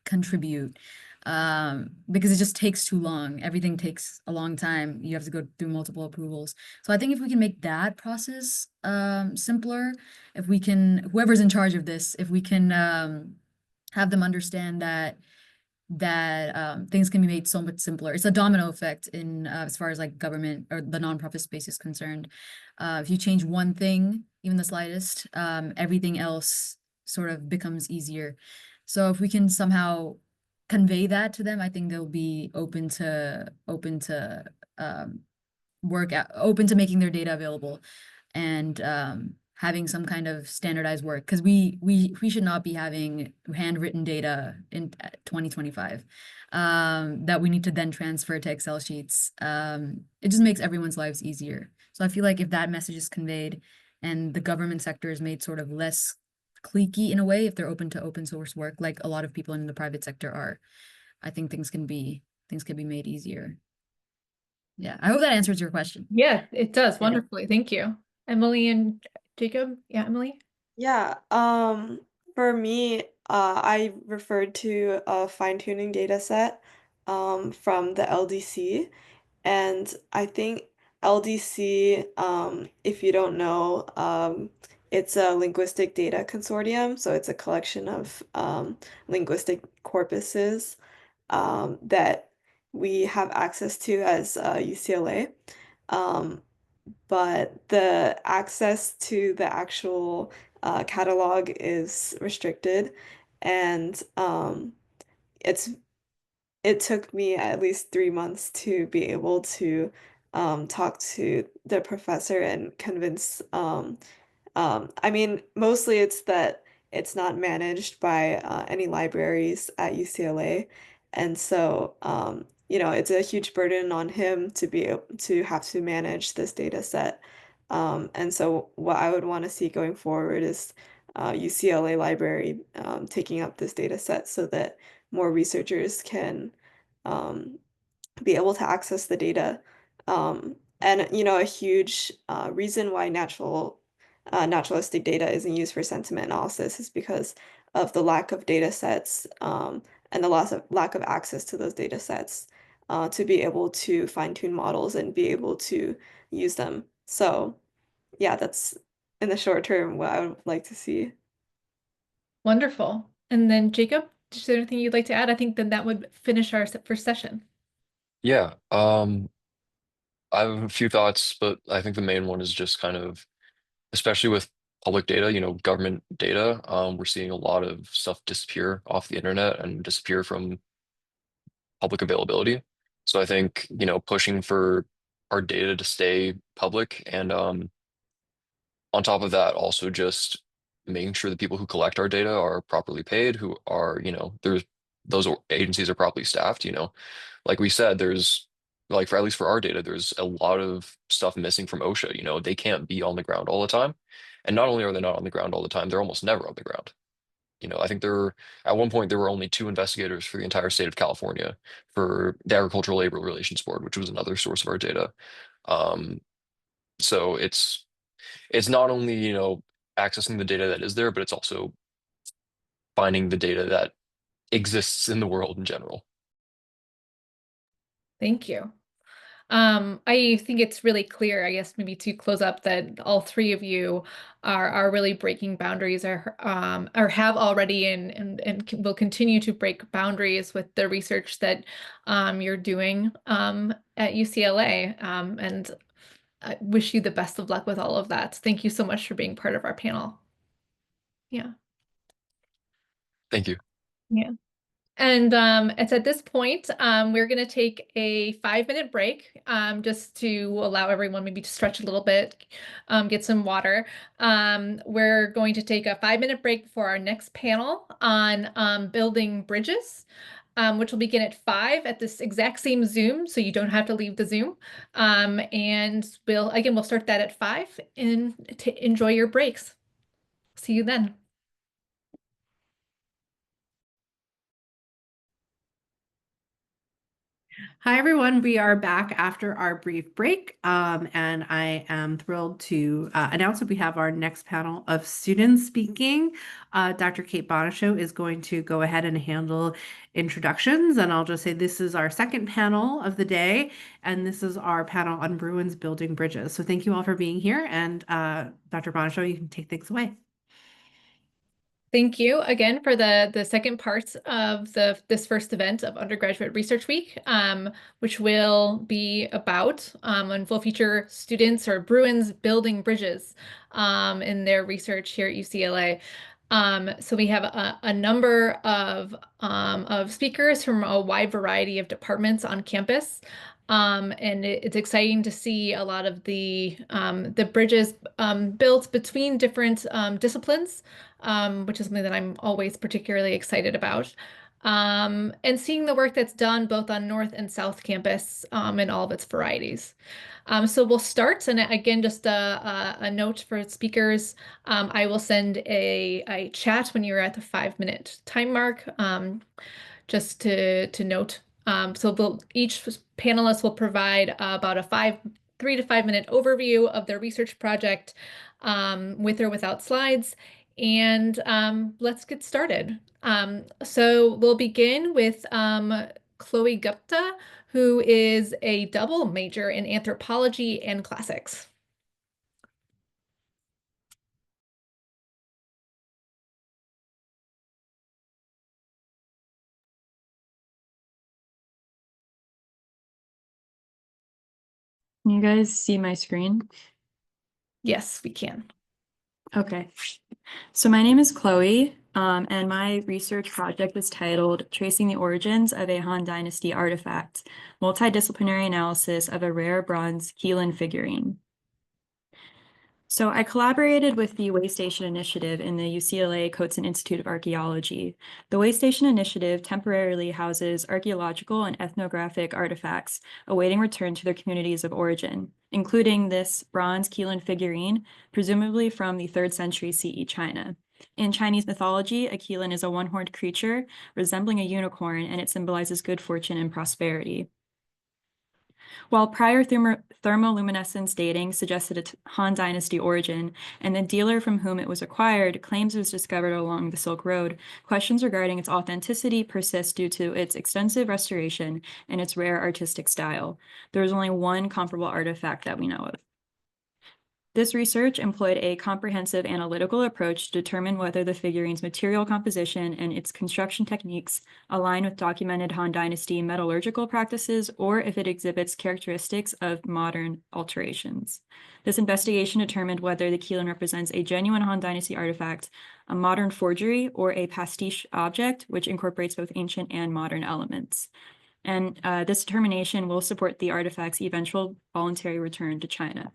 contribute, because it just takes too long. Everything takes a long time. You have to go through multiple approvals. So I think if we can make that process simpler, if we can, whoever's in charge of this, if we can have them understand that things can be made so much simpler. It's a domino effect in as far as like government or the nonprofit space is concerned. If you change one thing, even the slightest, everything else sort of becomes easier. So if we can somehow convey that to them, I think they'll be open to open to making their data available, and having some kind of standardized work, because we should not be having handwritten data in 2025 that we need to then transfer to Excel sheets. It just makes everyone's lives easier. So I feel like if that message is conveyed and the government sector is made sort of less cliquey in a way, if they're open to open source work, like a lot of people in the private sector are, I think things can be made easier. Yeah, I hope that answers your question.
Yeah, it does
Yeah.
wonderfully. Thank you. Emily and Jacob. Yeah, Emily.
Yeah, for me, I referred to a fine-tuning data set from the LDC. And I think LDC, if you don't know, it's a linguistic data consortium. So it's a collection of linguistic corpuses that we have access to as UCLA. But the access to the actual catalog is restricted, and it's it took me at least 3 months to be able to talk to the professor and convince I mean, mostly it's that it's not managed by any libraries at UCLA. And so, it's a huge burden on him to be able to have to manage this data set. And so what I would want to see going forward is UCLA library taking up this data set so that more researchers can um, be able to access the data. And a huge reason why naturalistic data isn't used for sentiment analysis is because of the lack of data sets, and the lack of access to those data sets to be able to fine-tune models and be able to use them. So yeah, that's in the short term what I would like to see.
Wonderful. And then Jacob, is there anything you'd like to add? I think then that would finish our first session.
Yeah, I have a few thoughts, but I think the main one is just kind of, especially with public data, government data, we're seeing a lot of stuff disappear off the internet and disappear from public availability. So I think, pushing for our data to stay public, and on top of that, also just making sure the people who collect our data are properly paid, who are, those agencies are properly staffed, like we said, there's like for at least for our data, there's a lot of stuff missing from OSHA. They can't be on the ground all the time. And not only are they not on the ground all the time, they're almost never on the ground. I think at one point there were only 2 investigators for the entire state of California for the Agricultural Labor Relations Board, which was another source of our data. Um, so it's not only, accessing the data that is there, but it's also finding the data that exists in the world in general.
Thank you. I think it's really clear, I guess, maybe to close up, that all three of you are really breaking boundaries, or have already and will continue to break boundaries with the research that you're doing at UCLA. And I wish you the best of luck with all of that. Thank you so much for being part of our panel. Yeah.
Thank you.
Yeah. And it's at this point, we're going to take a 5-minute break just to allow everyone maybe to stretch a little bit, get some water. We're going to take a 5-minute break for our next panel on building bridges, which will begin at 5 at this exact same Zoom, so you don't have to leave the Zoom. And we'll start that at 5 and enjoy your breaks. See you then.
Hi, everyone. We are back after our brief break, and I am thrilled to announce that we have our next panel of students speaking. Dr. Kate Bonishow is going to go ahead and handle introductions, and I'll just say this is our second panel of the day, and this is our panel on Bruins building bridges. So thank you all for being here, and Dr. Bonishow, you can take things away.
Thank you again for the second part of this first event of Undergraduate Research Week, which will be about and will feature students or Bruins building bridges in their research here at UCLA. So we have a number of speakers from a wide variety of departments on campus. And it's exciting to see a lot of the bridges built between different disciplines, which is something that I'm always particularly excited about. And seeing the work that's done both on North and South Campus in all of its varieties. So we'll start, and again, just a note for speakers. I will send a chat when you're at the 5-minute time mark, just to note. So each panelist will provide about a 3 to 5 minute overview of their research project with or without slides. And let's get started. So we'll begin with Chloe Gupta, who is a double major in anthropology and classics.
Can you guys see my screen?
Yes, we can.
Okay. So my name is Chloe, and my research project is titled Tracing the Origins of a Han Dynasty Artifact, Multidisciplinary Analysis of a Rare Bronze Qilin Figurine. So I collaborated with the Waystation Initiative in the UCLA Coates Institute of Archaeology. The Waystation Initiative temporarily houses archaeological and ethnographic artifacts awaiting return to their communities of origin, including this bronze Qilin figurine, presumably from the 3rd century CE China. In Chinese mythology, a Qilin is a one-horned creature resembling a unicorn, and it symbolizes good fortune and prosperity. While prior thermoluminescence dating suggested a Han Dynasty origin, and the dealer from whom it was acquired claims it was discovered along the Silk Road, questions regarding its authenticity persist due to its extensive restoration and its rare artistic style. There is only one comparable artifact that we know of. This research employed a comprehensive analytical approach to determine whether the figurine's material composition and its construction techniques align with documented Han Dynasty metallurgical practices or if it exhibits characteristics of modern alterations. This investigation determined whether the Qilin represents a genuine Han Dynasty artifact, a modern forgery, or a pastiche object, which incorporates both ancient and modern elements. And this determination will support the artifact's eventual voluntary return to China.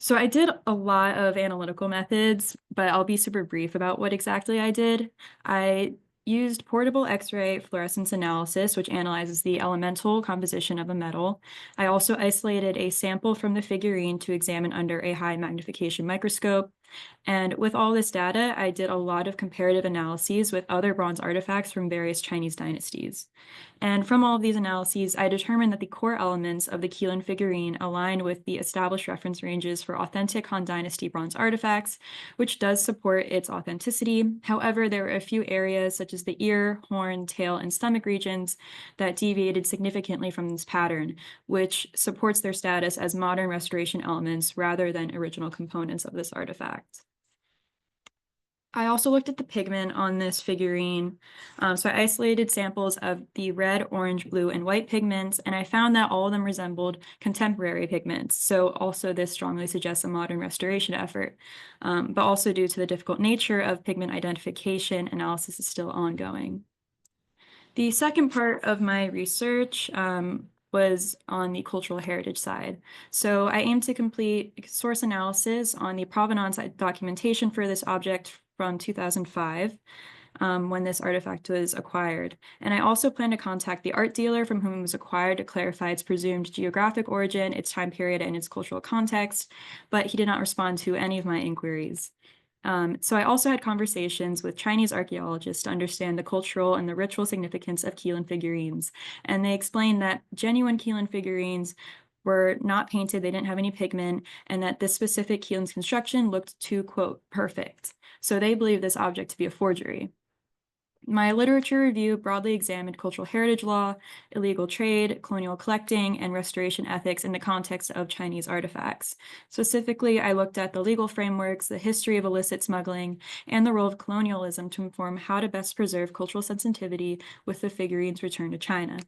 So I did a lot of analytical methods, but I'll be super brief about what exactly I did. I used portable X-ray fluorescence analysis, which analyzes the elemental composition of a metal. I also isolated a sample from the figurine to examine under a high magnification microscope. And with all this data, I did a lot of comparative analyses with other bronze artifacts from various Chinese dynasties. And from all of these analyses, I determined that the core elements of the Qilin figurine align with the established reference ranges for authentic Han Dynasty bronze artifacts, which does support its authenticity. However, there were a few areas such as the ear, horn, tail, and stomach regions that deviated significantly from this pattern, which supports their status as modern restoration elements rather than original components of this artifact. I also looked at the pigment on this figurine. So I isolated samples of the red, orange, blue, and white pigments, and I found that all of them resembled contemporary pigments. So also this strongly suggests a modern restoration effort. But also due to the difficult nature of pigment identification, analysis is still ongoing. The second part of my research was on the cultural heritage side. So I aim to complete source analysis on the provenance documentation for this object from 2005, when this artifact was acquired. And I also plan to contact the art dealer from whom it was acquired to clarify its presumed geographic origin, its time period, and its cultural context, but he did not respond to any of my inquiries. So I also had conversations with Chinese archaeologists to understand the cultural and the ritual significance of Qilin figurines. And they explained that genuine Qilin figurines were not painted, they didn't have any pigment, and that this specific Qilin's construction looked too, quote, perfect. So they believe this object to be a forgery. My literature review broadly examined cultural heritage law, illegal trade, colonial collecting, and restoration ethics in the context of Chinese artifacts. Specifically, I looked at the legal frameworks, the history of illicit smuggling, and the role of colonialism to inform how to best preserve cultural sensitivity with the figurines returned to China.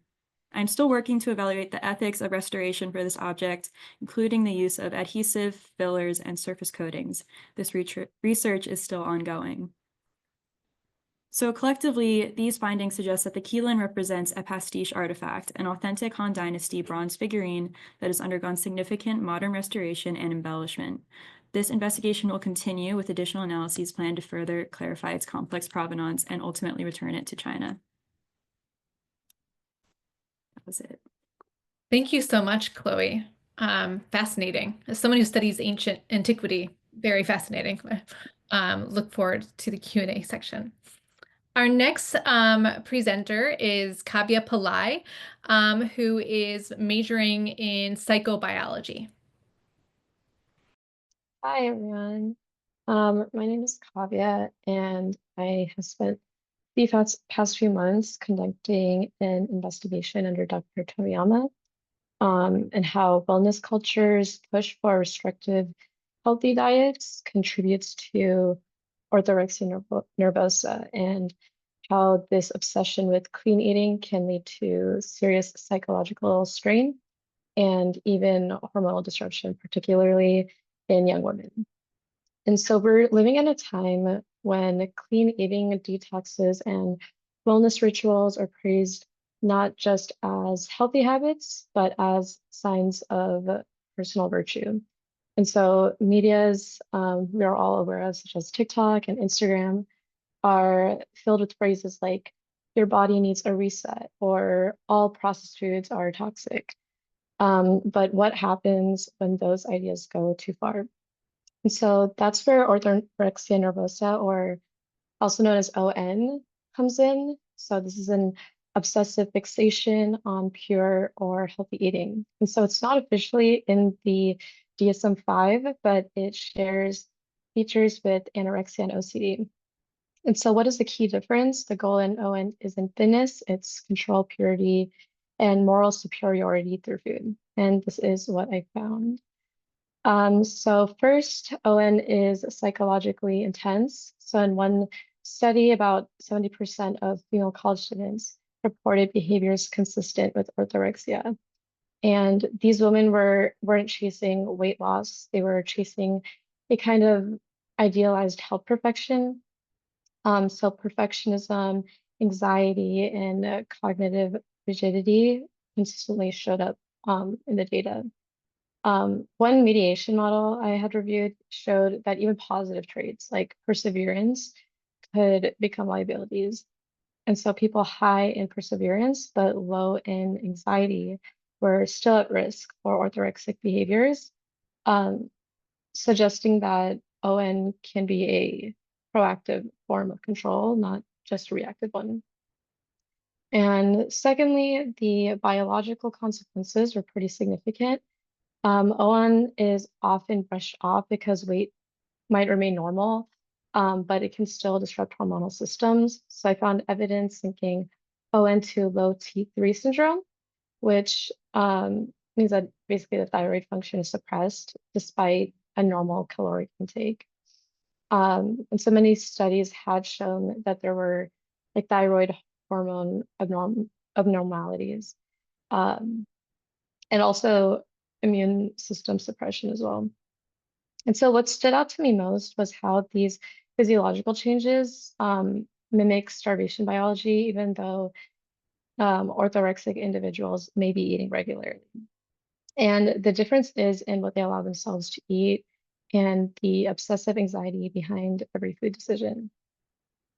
I'm still working to evaluate the ethics of restoration for this object, including the use of adhesive, fillers, and surface coatings. This research is still ongoing. So collectively, these findings suggest that the Qilin represents a pastiche artifact, an authentic Han Dynasty bronze figurine that has undergone significant modern restoration and embellishment. This investigation will continue with additional analyses planned to further clarify its complex provenance and ultimately return it to China. That was it.
Thank you so much, Chloe. Fascinating. As someone who studies ancient antiquity, very fascinating. Look forward to the Q&A section. Our next presenter is Kavya Pillai, who is majoring in psychobiology.
Hi, everyone. My name is Kavya, and I have spent the past few months conducting an investigation under Dr. Toyama, and how wellness cultures push for restrictive, healthy diets contributes to orthorexia nervosa, and how this obsession with clean eating can lead to serious psychological strain and even hormonal disruption, particularly in young women. And so we're living in a time when clean eating detoxes and wellness rituals are praised not just as healthy habits, but as signs of personal virtue. And so medias we are all aware of, such as TikTok and Instagram, are filled with phrases like, your body needs a reset, or all processed foods are toxic. But what happens when those ideas go too far? And so that's where orthorexia nervosa, or also known as ON, comes in. So this is an obsessive fixation on pure or healthy eating. And so it's not officially in the DSM-5, but it shares features with anorexia and OCD. And so what is the key difference? The goal in ON is in thinness, it's control, purity, and moral superiority through food. And this is what I found. So first, ON is psychologically intense. So in one study, about 70% of female college students reported behaviors consistent with orthorexia. And these women weren't chasing weight loss. They were chasing a kind of idealized health perfection. So perfectionism, anxiety, and cognitive rigidity consistently showed up in the data. One mediation model I had reviewed showed that even positive traits like perseverance could become liabilities. And so people high in perseverance but low in anxiety were still at risk for orthorexic behaviors, suggesting that ON can be a proactive form of control, not just a reactive one. And secondly, the biological consequences were pretty significant. ON is often brushed off because weight might remain normal, but it can still disrupt hormonal systems. So I found evidence linking ON to low T3 syndrome, which means that basically the thyroid function is suppressed despite a normal caloric intake. And so many studies had shown that there were like thyroid hormone abnormalities, and also immune system suppression as well. And so what stood out to me most was how these physiological changes mimic starvation biology, even though orthorexic individuals may be eating regularly. And the difference is in what they allow themselves to eat and the obsessive anxiety behind every food decision.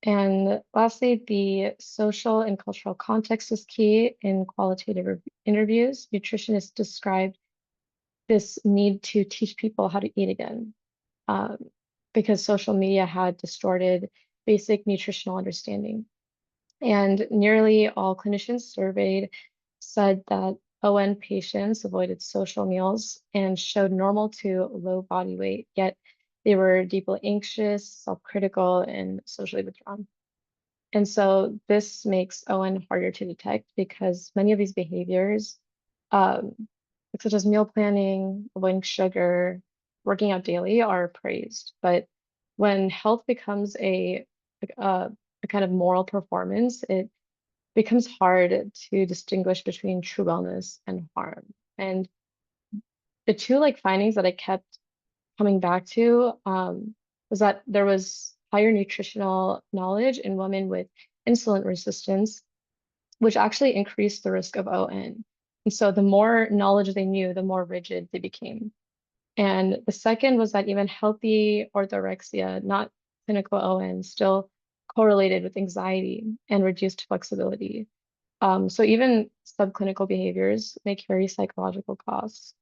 And lastly, the social and cultural context is key in qualitative interviews. Nutritionists described this need to teach people how to eat again, um, because social media had distorted basic nutritional understanding. And nearly all clinicians surveyed said that ON patients avoided social meals and showed normal to low body weight, yet they were deeply anxious, self-critical, and socially withdrawn. And so this makes ON harder to detect because many of these behaviors, um, such as meal planning, avoiding sugar, working out daily, are praised. But when health becomes a kind of moral performance, it becomes hard to distinguish between true wellness and harm. And the two like findings that I kept coming back to was that there was higher nutritional knowledge in women with insulin resistance, which actually increased the risk of ON. And so the more knowledge they knew, the more rigid they became. And the second was that even healthy orthorexia, not clinical ON, still correlated with anxiety and reduced flexibility. So even subclinical behaviors may carry psychological costs.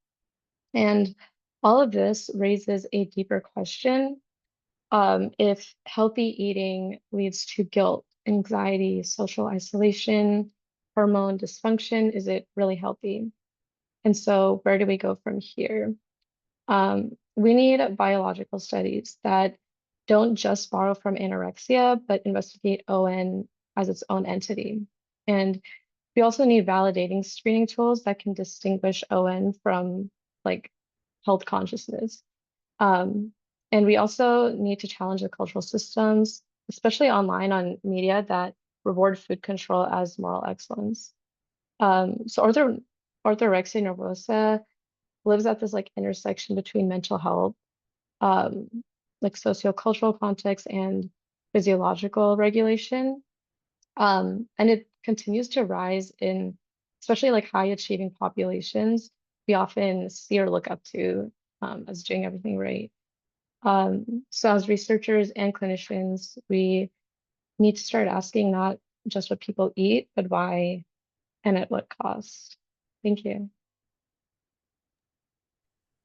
And all of this raises a deeper question. If healthy eating leads to guilt, anxiety, social isolation, hormone dysfunction, is it really healthy? And so where do we go from here? We need biological studies that don't just borrow from anorexia, but investigate ON as its own entity. And we also need validating screening tools that can distinguish ON from like health consciousness. And we also need to challenge the cultural systems, especially online on media that reward food control as moral excellence. So orthorexia nervosa lives at this like intersection between mental health, um, like sociocultural context and physiological regulation. And it continues to rise in especially like high achieving populations. We often see or look up to as doing everything right. So as researchers and clinicians, we need to start asking not just what people eat, but why and at what cost. Thank you.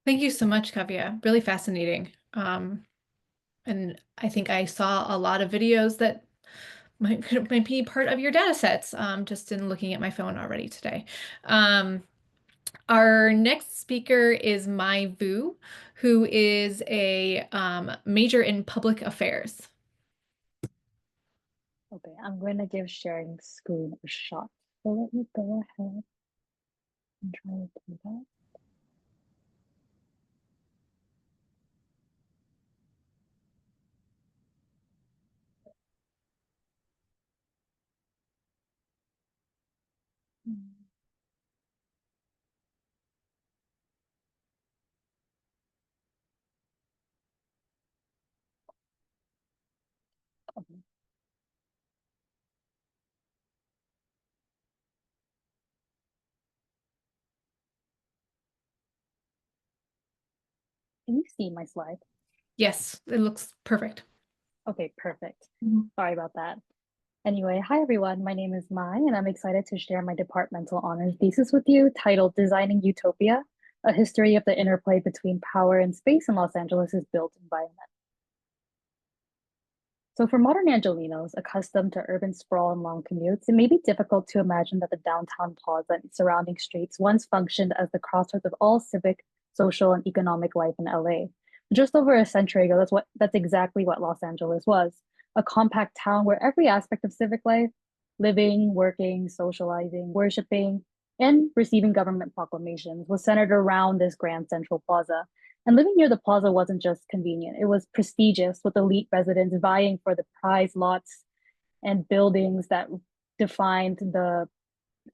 Thank you so much, Kavya. Really fascinating. And I think I saw a lot of videos that might be part of your data sets, just in looking at my phone already today. Our next speaker is Mai Vu, who is a major in public affairs.
Okay, I'm going to give sharing screen a shot. So let me go ahead and try to do that. Okay. Can you see my slide?
Yes, it looks perfect.
Okay, perfect.
Mhm.
Sorry about that. Anyway, hi everyone. My name is Mai, and I'm excited to share my departmental honors thesis with you titled Designing Utopia, a history of the interplay between power and space in Los Angeles' built environment. So for modern Angelenos, accustomed to urban sprawl and long commutes, it may be difficult to imagine that the downtown plaza and surrounding streets once functioned as the crossroads of all civic, social, and economic life in LA. Just over a century ago, that's exactly what Los Angeles was, a compact town where every aspect of civic life, living, working, socializing, worshiping, and receiving government proclamations was centered around this grand central plaza. And living near the plaza wasn't just convenient, it was prestigious, with elite residents vying for the prize lots and buildings that defined the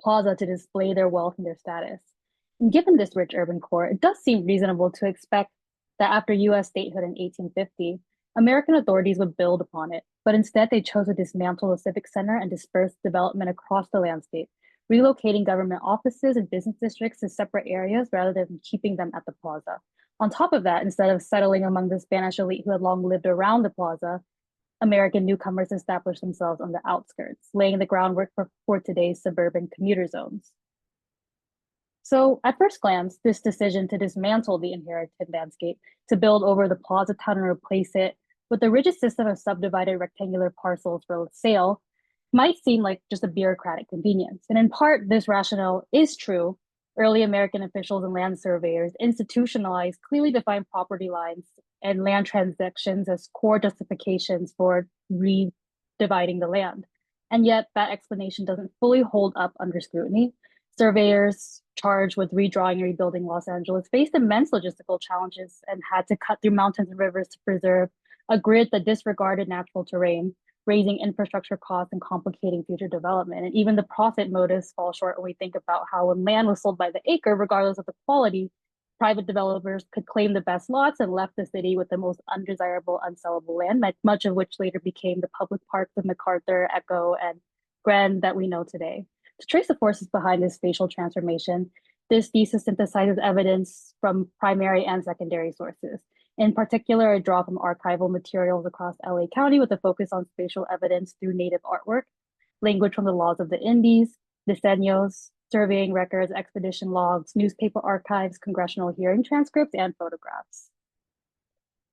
plaza to display their wealth and their status. And given this rich urban core, it does seem reasonable to expect that after US statehood in 1850, American authorities would build upon it, but instead they chose to dismantle the civic center and disperse development across the landscape, relocating government offices and business districts to separate areas rather than keeping them at the plaza. On top of that, instead of settling among the Spanish elite who had long lived around the plaza, American newcomers established themselves on the outskirts, laying the groundwork for today's suburban commuter zones. So at first glance, this decision to dismantle the inherited landscape, to build over the plaza town and replace it with a rigid system of subdivided rectangular parcels for sale, might seem like just a bureaucratic convenience. And in part, this rationale is true. Early American officials and land surveyors institutionalized clearly defined property lines and land transactions as core justifications for redividing the land. And yet that explanation doesn't fully hold up under scrutiny. Surveyors charged with redrawing and rebuilding Los Angeles faced immense logistical challenges and had to cut through mountains and rivers to preserve a grid that disregarded natural terrain, raising infrastructure costs and complicating future development. And even the profit motives fall short when we think about how when land was sold by the acre, regardless of the quality, private developers could claim the best lots and left the city with the most undesirable, unsellable land, much of which later became the public parks of MacArthur, Echo, and Grand that we know today. To trace the forces behind this spatial transformation, this thesis synthesizes evidence from primary and secondary sources. In particular, I draw from archival materials across LA County with a focus on spatial evidence through native artwork, language from the laws of the Indies, diseños, surveying records, expedition logs, newspaper archives, congressional hearing transcripts, and photographs.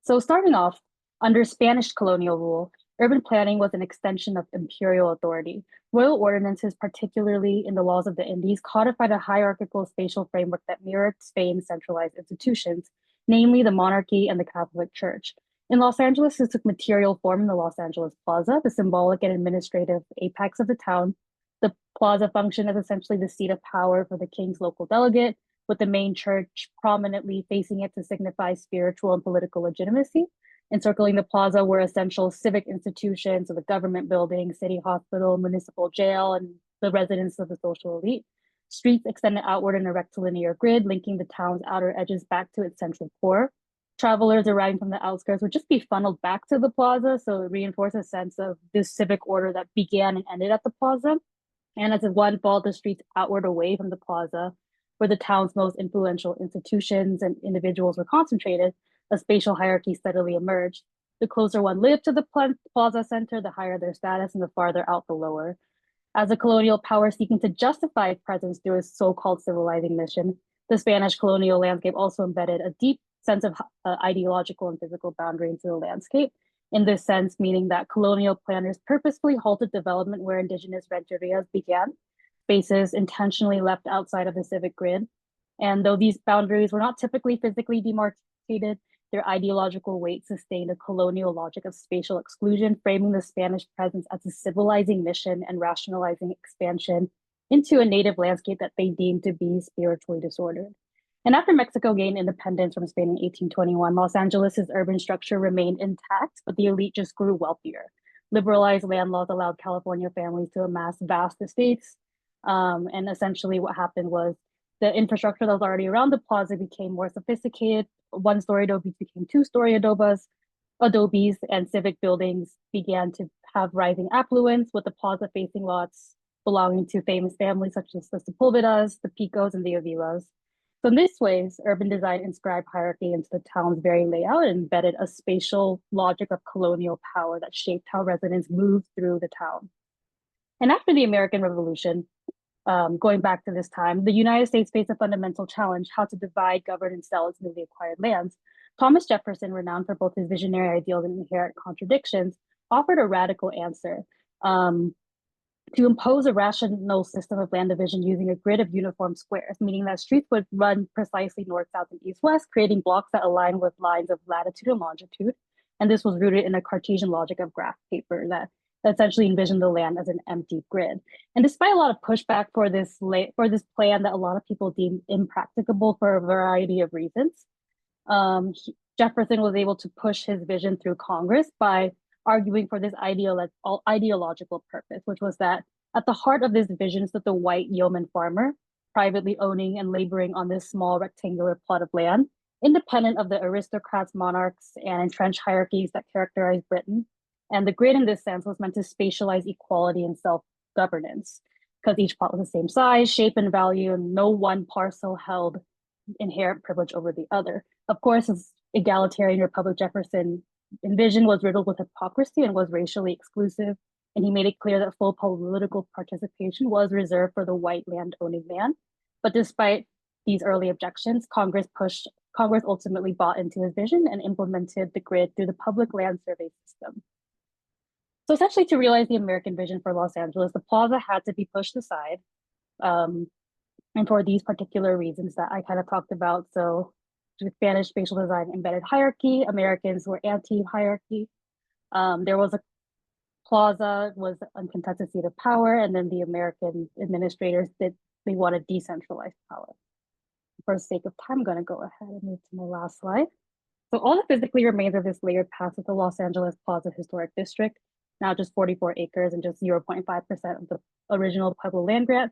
So starting off, under Spanish colonial rule, urban planning was an extension of imperial authority. Royal ordinances, particularly in the laws of the Indies, codified a hierarchical spatial framework that mirrored Spain's centralized institutions, namely the monarchy and the Catholic Church. In Los Angeles, this took material form in the Los Angeles Plaza, the symbolic and administrative apex of the town. The plaza functioned as essentially the seat of power for the king's local delegate, with the main church prominently facing it to signify spiritual and political legitimacy. Encircling the plaza were essential civic institutions, so the government building, city hospital, municipal jail, and the residence of the social elite. Streets extended outward in a rectilinear grid, linking the town's outer edges back to its central core. Travelers arriving from the outskirts would just be funneled back to the plaza, so it reinforced a sense of this civic order that began and ended at the plaza. And as one followed the streets outward away from the plaza, where the town's most influential institutions and individuals were concentrated, a spatial hierarchy steadily emerged. The closer one lived to the plaza center, the higher their status, and the farther out, the lower. As a colonial power seeking to justify its presence through a so-called civilizing mission, the Spanish colonial landscape also embedded a deep sense of ideological and physical boundary into the landscape. In this sense, meaning that colonial planners purposefully halted development where indigenous rancherias began, spaces intentionally left outside of the civic grid. And though these boundaries were not typically physically demarcated, their ideological weight sustained a colonial logic of spatial exclusion, framing the Spanish presence as a civilizing mission and rationalizing expansion into a native landscape that they deemed to be spiritually disordered. And after Mexico gained independence from Spain in 1821, Los Angeles's urban structure remained intact, but the elite just grew wealthier. Liberalized land laws allowed California families to amass vast estates. And essentially what happened was the infrastructure that was already around the plaza became more sophisticated. One-story adobes became two-story adobes, and civic buildings began to have rising affluence, with the plaza facing lots belonging to famous families such as the Sepulvedas, the Picos, and the Avilas. So in this ways, urban design inscribed hierarchy into the town's very layout and embedded a spatial logic of colonial power that shaped how residents moved through the town. And after the American Revolution, going back to this time, the United States faced a fundamental challenge: how to divide, govern, and sell its newly acquired lands. Thomas Jefferson, renowned for both his visionary ideals and inherent contradictions, offered a radical answer to impose a rational system of land division using a grid of uniform squares, meaning that streets would run precisely north, south, and east, west, creating blocks that align with lines of latitude and longitude. And this was rooted in a Cartesian logic of graph paper that essentially envisioned the land as an empty grid. And despite a lot of pushback for this plan that a lot of people deemed impracticable for a variety of reasons, Jefferson was able to push his vision through Congress by arguing for this ideological purpose, which was that at the heart of this vision stood the white yeoman farmer, privately owning and laboring on this small rectangular plot of land, independent of the aristocrats, monarchs, and entrenched hierarchies that characterized Britain. And the grid in this sense was meant to spatialize equality and self-governance, because each plot was the same size, shape, and value, and no one parcel held inherent privilege over the other. Of course, his egalitarian republic Jefferson envisioned was riddled with hypocrisy and was racially exclusive, and he made it clear that full political participation was reserved for the white land-owning man. But despite these early objections, Congress ultimately bought into his vision and implemented the grid through the public land survey system. So essentially, to realize the American vision for Los Angeles, the plaza had to be pushed aside. And for these particular reasons that I kind of talked about. So with Spanish spatial design embedded hierarchy, Americans were anti-hierarchy. There was a plaza was an uncontested seat of power, and then the American administrators they wanted decentralized power. For the sake of time, I'm going to go ahead and move to my last slide. So all that physically remains of this layered path is the Los Angeles Plaza Historic District, now just 44 acres and just 0.5% of the original Pueblo land grant.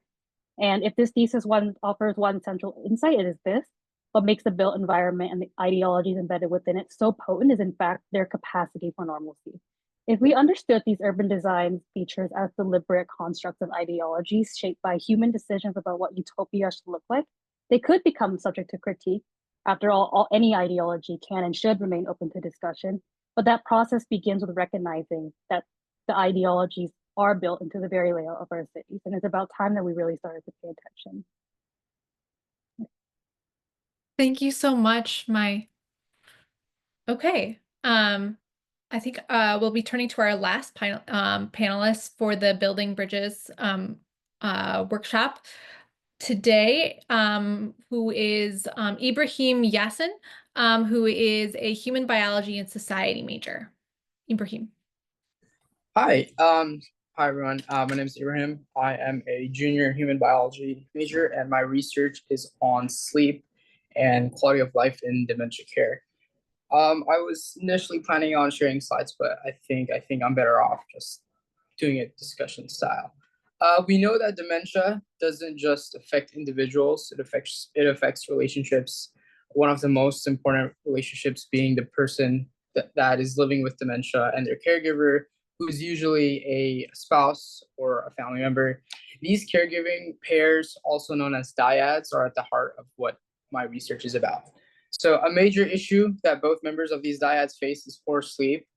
And if this thesis offers one central insight, it is this: what makes the built environment and the ideologies embedded within it so potent is in fact their capacity for normalcy. If we understood these urban design features as deliberate constructs of ideologies shaped by human decisions about what utopia should look like, they could become subject to critique. After all, any ideology can and should remain open to discussion, but that process begins with recognizing that the ideologies are built into the very layout of our cities, and it's about time that we really started to pay attention.
Thank you so much, Mai. Okay. I think we'll be turning to our last panelist for the Building Bridges workshop today, who is Ibrahim Yassin, who is a human biology and society major. Ibrahim.
Hi, hi everyone. My name is Ibrahim. I am a junior human biology major, and my research is on sleep and quality of life in dementia care. I was initially planning on sharing slides, but I think I'm better off just doing it discussion style. We know that dementia doesn't just affect individuals; it affects relationships. One of the most important relationships being the person that is living with dementia and their caregiver, who's usually a spouse or a family member. These caregiving pairs, also known as dyads, are at the heart of what my research is about. So a major issue that both members of these dyads face is poor sleep.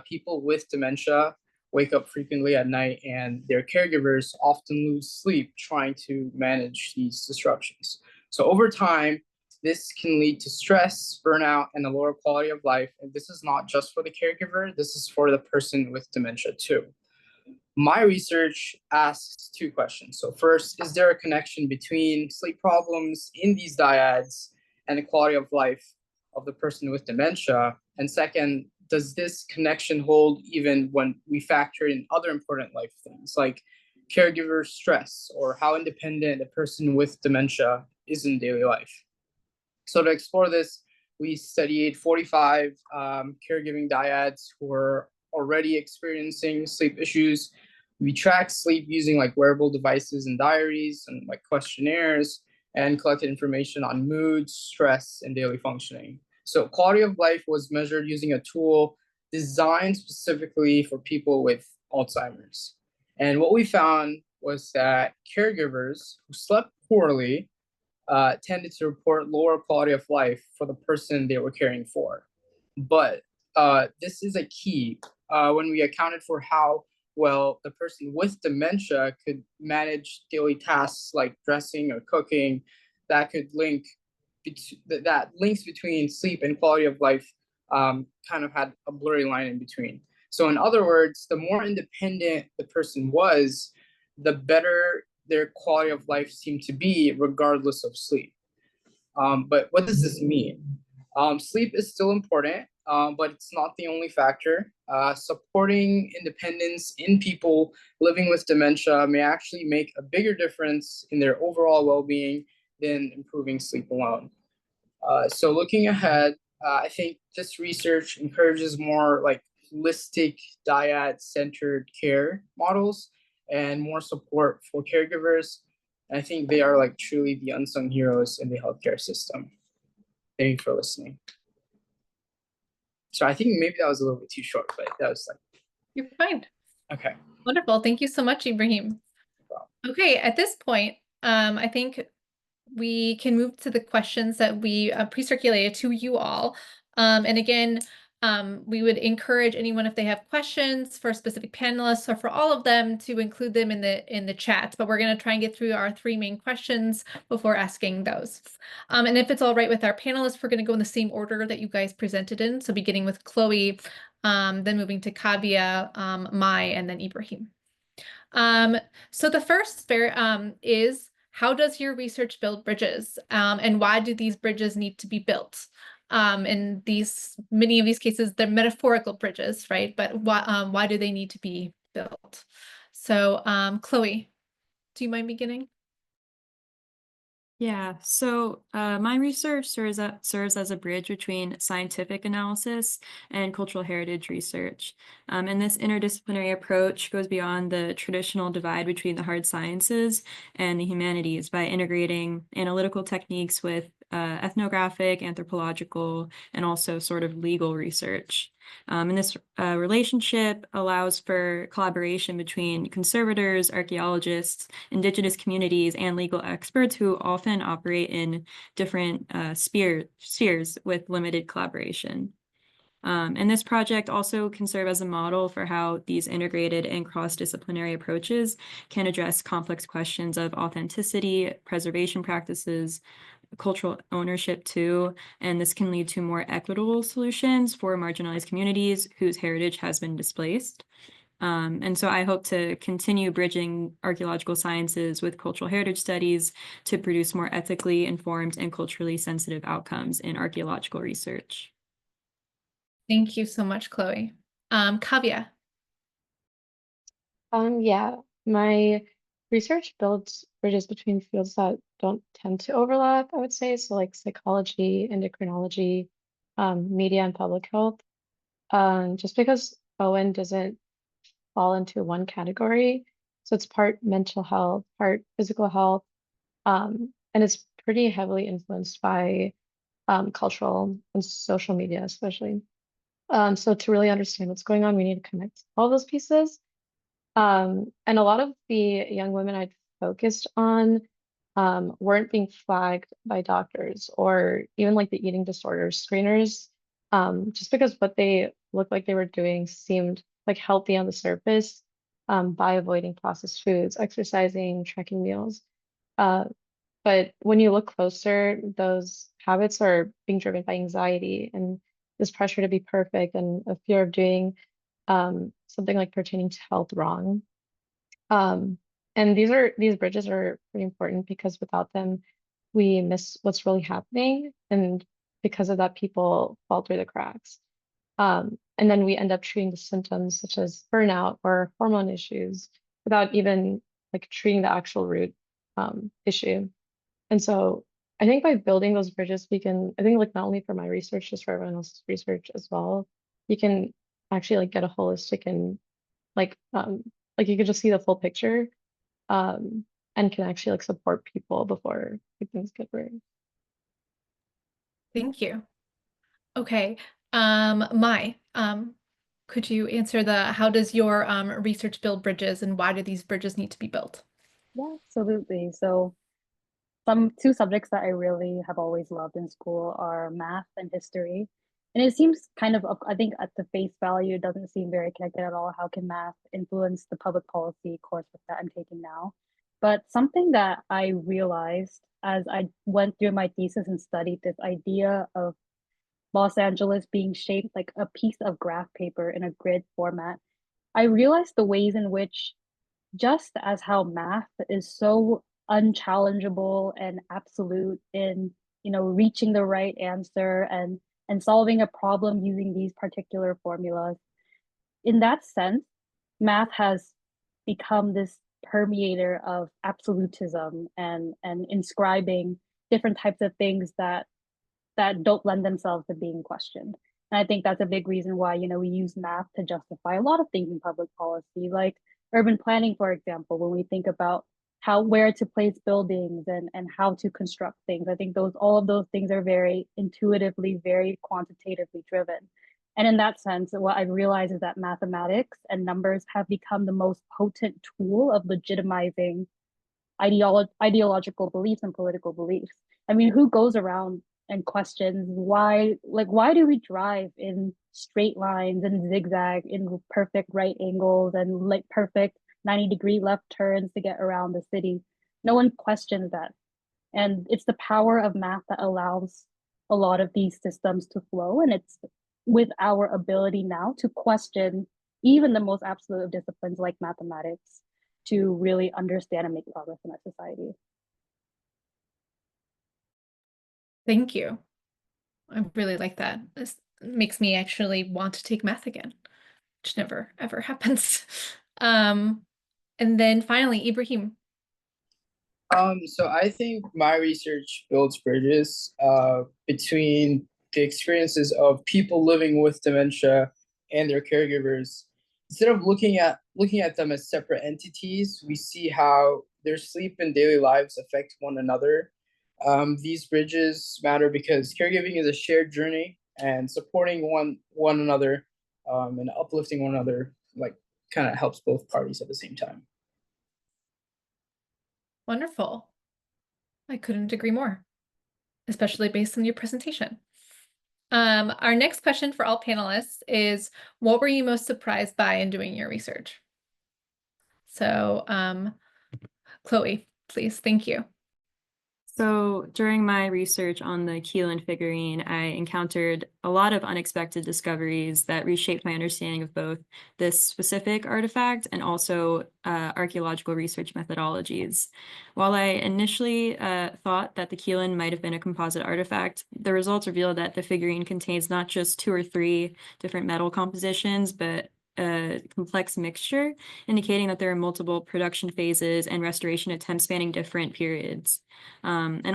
People with dementia wake up frequently at night, and their caregivers often lose sleep trying to manage these disruptions. So over time, this can lead to stress, burnout, and a lower quality of life. And this is not just for the caregiver, this is for the person with dementia too. My research asks two questions. So first, is there a connection between sleep problems in these dyads and the quality of life of the person with dementia? And second, does this connection hold even when we factor in other important life things like caregiver stress or how independent a person with dementia is in daily life? So to explore this, we studied 45 caregiving dyads who were already experiencing sleep issues. We tracked sleep using like wearable devices and diaries and like questionnaires, and collected information on mood, stress, and daily functioning. So quality of life was measured using a tool designed specifically for people with Alzheimer's. And what we found was that caregivers who slept poorly tended to report lower quality of life for the person they were caring for. But this is a key when we accounted for how well the person with dementia could manage daily tasks like dressing or cooking. That could links between sleep and quality of life kind of had a blurry line in between. So in other words, the more independent the person was, the better their quality of life seemed to be regardless of sleep. But what does this mean? Sleep is still important, but it's not the only factor. Supporting independence in people living with dementia may actually make a bigger difference in their overall well-being than improving sleep alone. So looking ahead, I think this research encourages more like holistic dyad-centered care models and more support for caregivers. And I think they are like truly the unsung heroes in the healthcare system. Thank you for listening. So I think maybe that was a little bit too short, but that was like,
You're fine.
okay.
Wonderful. Thank you so much, Ibrahim. Okay, at this point, I think we can move to the questions that we pre-circulated to you all. And again, we would encourage anyone, if they have questions for specific panelists or for all of them, to include them in the chat. But we're going to try and get through our 3 main questions before asking those. And if it's all right with our panelists, we're going to go in the same order that you guys presented in. So beginning with Chloe, then moving to Kavya, Mai, and then Ibrahim. So the first is, how does your research build bridges? And why do these bridges need to be built? In many of these cases, they're metaphorical bridges, right? But why do they need to be built? So, Chloe, do you mind beginning?
Yeah, so my research serves as a bridge between scientific analysis and cultural heritage research. And this interdisciplinary approach goes beyond the traditional divide between the hard sciences and the humanities by integrating analytical techniques with ethnographic, anthropological, and also sort of legal research. And this relationship allows for collaboration between conservators, archaeologists, indigenous communities, and legal experts who often operate in different spheres with limited collaboration. And this project also can serve as a model for how these integrated and cross-disciplinary approaches can address complex questions of authenticity, preservation practices, cultural ownership too, and this can lead to more equitable solutions for marginalized communities whose heritage has been displaced. And so I hope to continue bridging archaeological sciences with cultural heritage studies to produce more ethically informed and culturally sensitive outcomes in archaeological research.
Thank you so much, Chloe. Kavya.
Yeah, my research builds bridges between fields that don't tend to overlap, I would say. So like psychology, endocrinology, media and public health. Just because Owen doesn't fall into one category. So it's part mental health, part physical health, and it's pretty heavily influenced by cultural and social media, especially. So to really understand what's going on, we need to connect all those pieces. And a lot of the young women I'd focused on weren't being flagged by doctors or even like the eating disorder screeners, just because what they looked like they were doing seemed like healthy on the surface, by avoiding processed foods, exercising, tracking meals. But when you look closer, those habits are being driven by anxiety and this pressure to be perfect and a fear of doing something like pertaining to health wrong. And these bridges are pretty important because without them, we miss what's really happening, and because of that, people fall through the cracks. And then we end up treating the symptoms such as burnout or hormone issues without even like treating the actual root issue. And so I think by building those bridges, we can, I think like not only for my research, just for everyone else's research as well, you can actually like get a holistic and like you could just see the full picture, and can actually like support people before like, things get worse.
Thank you. Okay. Mai, could you answer how does your research build bridges and why do these bridges need to be built?
Yeah, absolutely. So two subjects that I really have always loved in school are math and history. And it seems kind of, I think at the face value, it doesn't seem very connected at all. How can math influence the public policy coursework that I'm taking now? But something that I realized as I went through my thesis and studied this idea of Los Angeles being shaped like a piece of graph paper in a grid format, I realized the ways in which, just as how math is so unchallengeable and absolute in, reaching the right answer and solving a problem using these particular formulas, in that sense, math has become this permeator of absolutism and inscribing different types of things that that don't lend themselves to being questioned. And I think that's a big reason why, we use math to justify a lot of things in public policy, like urban planning, for example, when we think about where to place buildings and how to construct things. I think all of those things are very intuitively, very quantitatively driven. And in that sense, what I realize is that mathematics and numbers have become the most potent tool of legitimizing ideological beliefs and political beliefs. I mean, who goes around and questions why do we drive in straight lines and zigzag in perfect right angles and like perfect 90-degree left turns to get around the city? No one questions that. And it's the power of math that allows a lot of these systems to flow. And it's with our ability now to question even the most absolute of disciplines like mathematics to really understand and make progress in our society.
Thank you. I really like that. This makes me actually want to take math again, which never ever happens. And then finally, Ibrahim.
So I think my research builds bridges between the experiences of people living with dementia and their caregivers. Instead of looking at them as separate entities, we see how their sleep and daily lives affect one another. These bridges matter because caregiving is a shared journey, and supporting one another and uplifting one another kind of helps both parties at the same time.
Wonderful. I couldn't agree more, especially based on your presentation. Our next question for all panelists is, what were you most surprised by in doing your research? So, Chloe, please. Thank you.
So during my research on the Qilin figurine, I encountered a lot of unexpected discoveries that reshaped my understanding of both this specific artifact and also archaeological research methodologies. While I initially thought that the Qilin might have been a composite artifact, the results revealed that the figurine contains not just 2 or 3 different metal compositions, but a complex mixture, indicating that there are multiple production phases and restoration attempts spanning different periods. And I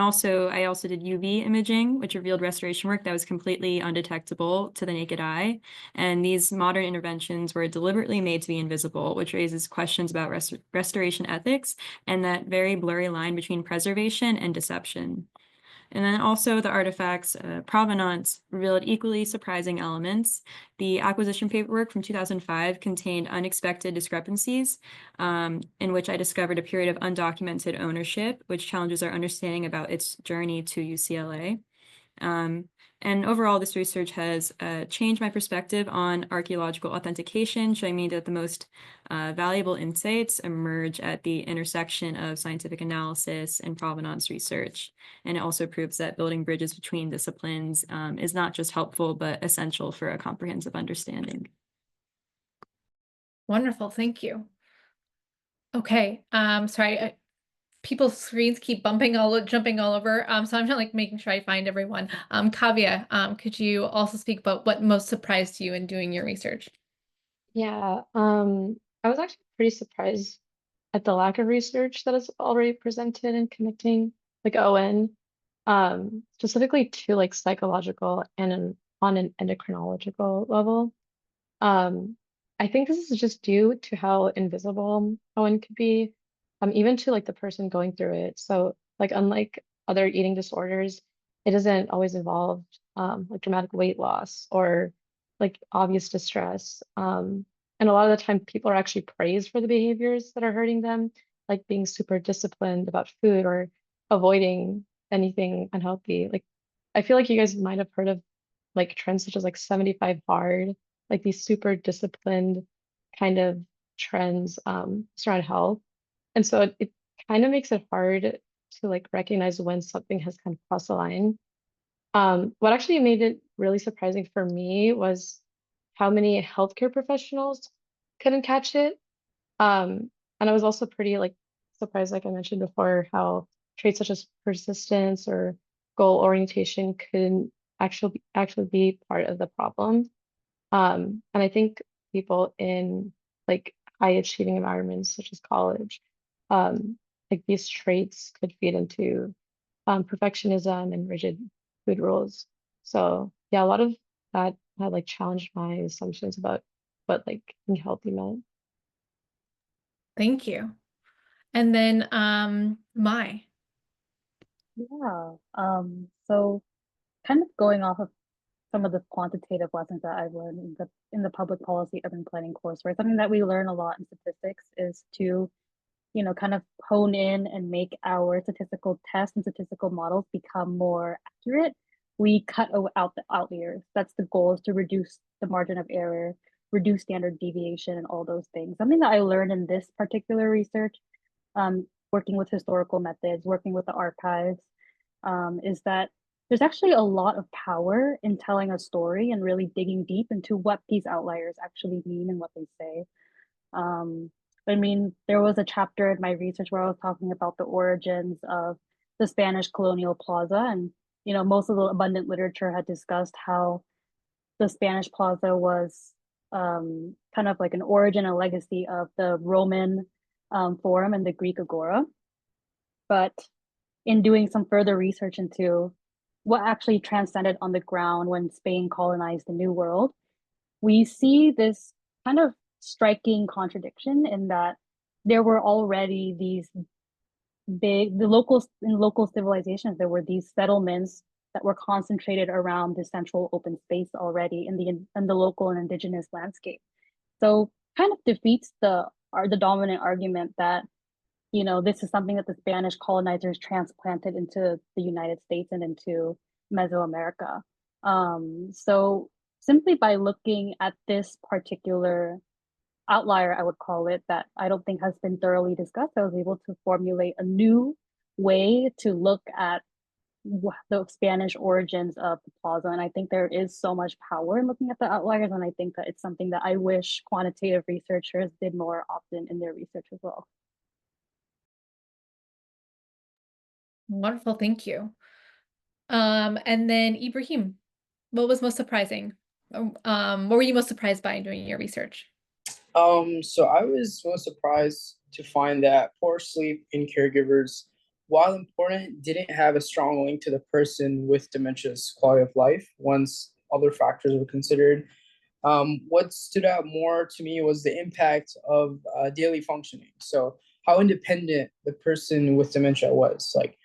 also did UV imaging, which revealed restoration work that was completely undetectable to the naked eye. And these modern interventions were deliberately made to be invisible, which raises questions about restoration ethics and that very blurry line between preservation and deception. And then also the artifact's provenance revealed equally surprising elements. The acquisition paperwork from 2005 contained unexpected discrepancies, in which I discovered a period of undocumented ownership, which challenges our understanding about its journey to UCLA. And overall, this research has changed my perspective on archaeological authentication, showing me that the most valuable insights emerge at the intersection of scientific analysis and provenance research. And it also proves that building bridges between disciplines is not just helpful, but essential for a comprehensive understanding.
Wonderful, thank you. Okay, sorry, people's screens keep jumping all over. So I'm just making sure I find everyone. Kavya, could you also speak about what most surprised you in doing your research?
Yeah, I was actually pretty surprised at the lack of research that is already presented in connecting ON, specifically to psychological and on an endocrinological level. I think this is just due to how invisible ON could be, even to the person going through it. So unlike other eating disorders, it doesn't always involve dramatic weight loss or obvious distress. And a lot of the time people are actually praised for the behaviors that are hurting them, like being super disciplined about food or avoiding anything unhealthy. I feel like you guys might have heard of trends such as 75 hard, these super disciplined kind of trends around health. And so it kind of makes it hard to recognize when something has kind of crossed the line. What actually made it really surprising for me was how many healthcare professionals couldn't catch it. And I was also pretty surprised, like I mentioned before, how traits such as persistence or goal orientation couldn't actually be part of the problem. And I think people in high achieving environments such as college, these traits could feed into perfectionism and rigid food rules. So yeah, a lot of that had like challenged my assumptions about what like being healthy meant.
Thank you. And then Mai.
Yeah. So kind of going off of some of the quantitative lessons that I've learned in the public policy urban planning course, right? Something that we learn a lot in statistics is to, kind of hone in and make our statistical tests and statistical models become more accurate. We cut out the outliers. That's the goal, is to reduce the margin of error, reduce standard deviation, and all those things. Something that I learned in this particular research, working with historical methods, working with the archives, is that there's actually a lot of power in telling a story and really digging deep into what these outliers actually mean and what they say. Um, I mean, there was a chapter in my research where I was talking about the origins of the Spanish colonial plaza, and most of the abundant literature had discussed how the Spanish plaza was kind of like an origin and legacy of the Roman Forum and the Greek Agora. But in doing some further research into what actually transcended on the ground when Spain colonized the New World, we see this kind of striking contradiction in that there were already these in local civilizations, there were these settlements that were concentrated around the central open space already in the local and indigenous landscape. So kind of defeats the dominant argument that this is something that the Spanish colonizers transplanted into the United States and into Mesoamerica. So simply by looking at this particular outlier, I would call it, that I don't think has been thoroughly discussed, I was able to formulate a new way to look at the Spanish origins of the plaza. And I think there is so much power in looking at the outliers. And I think that it's something that I wish quantitative researchers did more often in their research as well.
Wonderful, thank you. And then Ibrahim, what was most surprising? What were you most surprised by in doing your research?
So I was most surprised to find that poor sleep in caregivers, while important, didn't have a strong link to the person with dementia's quality of life once other factors were considered. What stood out more to me was the impact of daily functioning. So how independent the person with dementia was, like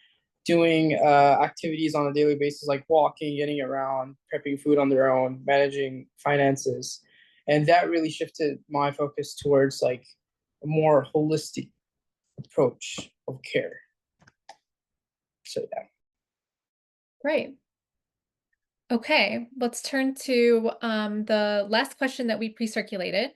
doing activities on a daily basis, like walking, getting around, prepping food on their own, managing finances. And that really shifted my focus towards like a more holistic approach of care. So yeah.
Great. Okay, let's turn to the last question that we pre-circulated.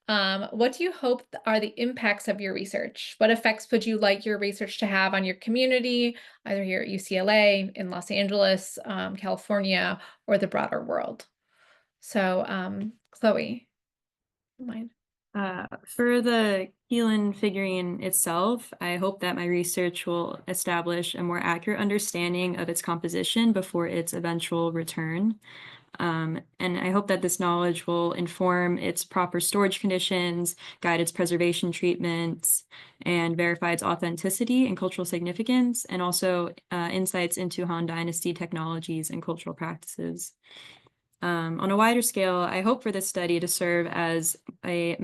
What do you hope are the impacts of your research? What effects would you like your research to have on your community, either here at UCLA, in Los Angeles, California, or the broader world? So, Chloe, mind?
For the Qilin figurine itself, I hope that my research will establish a more accurate understanding of its composition before its eventual return. And I hope that this knowledge will inform its proper storage conditions, guide its preservation treatments, and verify its authenticity and cultural significance, and also insights into Han Dynasty technologies and cultural practices. On a wider scale, I hope for this study to serve as a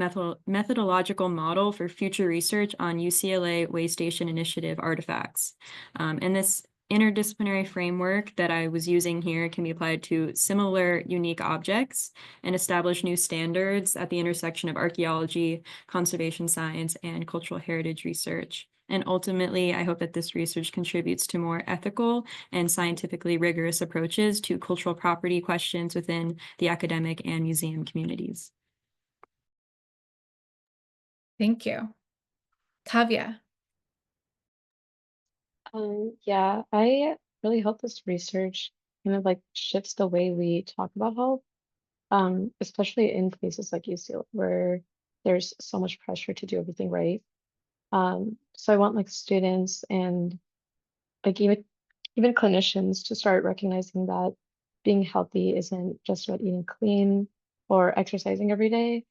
methodological model for future research on UCLA Way Station Initiative artifacts. And this interdisciplinary framework that I was using here can be applied to similar unique objects and establish new standards at the intersection of archaeology, conservation science, and cultural heritage research. And ultimately, I hope that this research contributes to more ethical and scientifically rigorous approaches to cultural property questions within the academic and museum communities.
Thank you. Kavya.
Yeah, I really hope this research kind of like shifts the way we talk about health, especially in places like UCLA where there's so much pressure to do everything right. So I want like students and like even clinicians to start recognizing that being healthy isn't just about eating clean or exercising every day,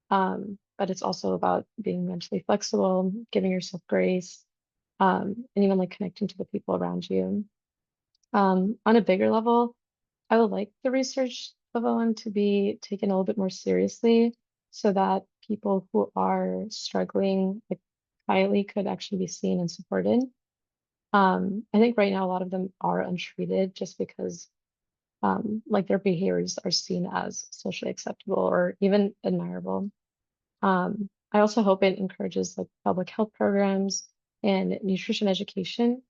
but it's also about being mentally flexible, giving yourself grace, and even like connecting to the people around you. On a bigger level, I would like the research of OM to be taken a little bit more seriously so that people who are struggling like quietly could actually be seen and supported. I think right now a lot of them are untreated just because like their behaviors are seen as socially acceptable or even admirable. I also hope it encourages like public health programs and nutrition education,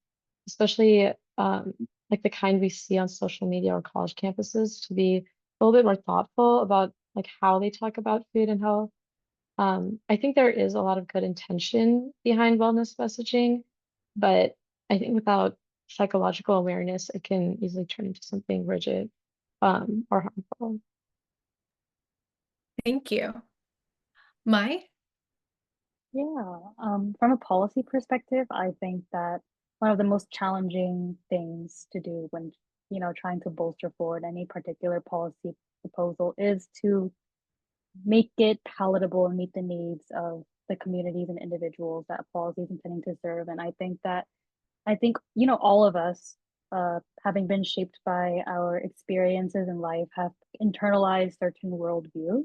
especially like the kind we see on social media or college campuses, to be a little bit more thoughtful about like how they talk about food and health. I think there is a lot of good intention behind wellness messaging, but I think without psychological awareness, it can easily turn into something rigid or harmful.
Thank you. Mai?
Yeah, from a policy perspective, I think that one of the most challenging things to do when, trying to bolster forward any particular policy proposal is to make it palatable and meet the needs of the communities and individuals that policy is intending to serve. And I think, all of us, having been shaped by our experiences in life, have internalized certain worldviews.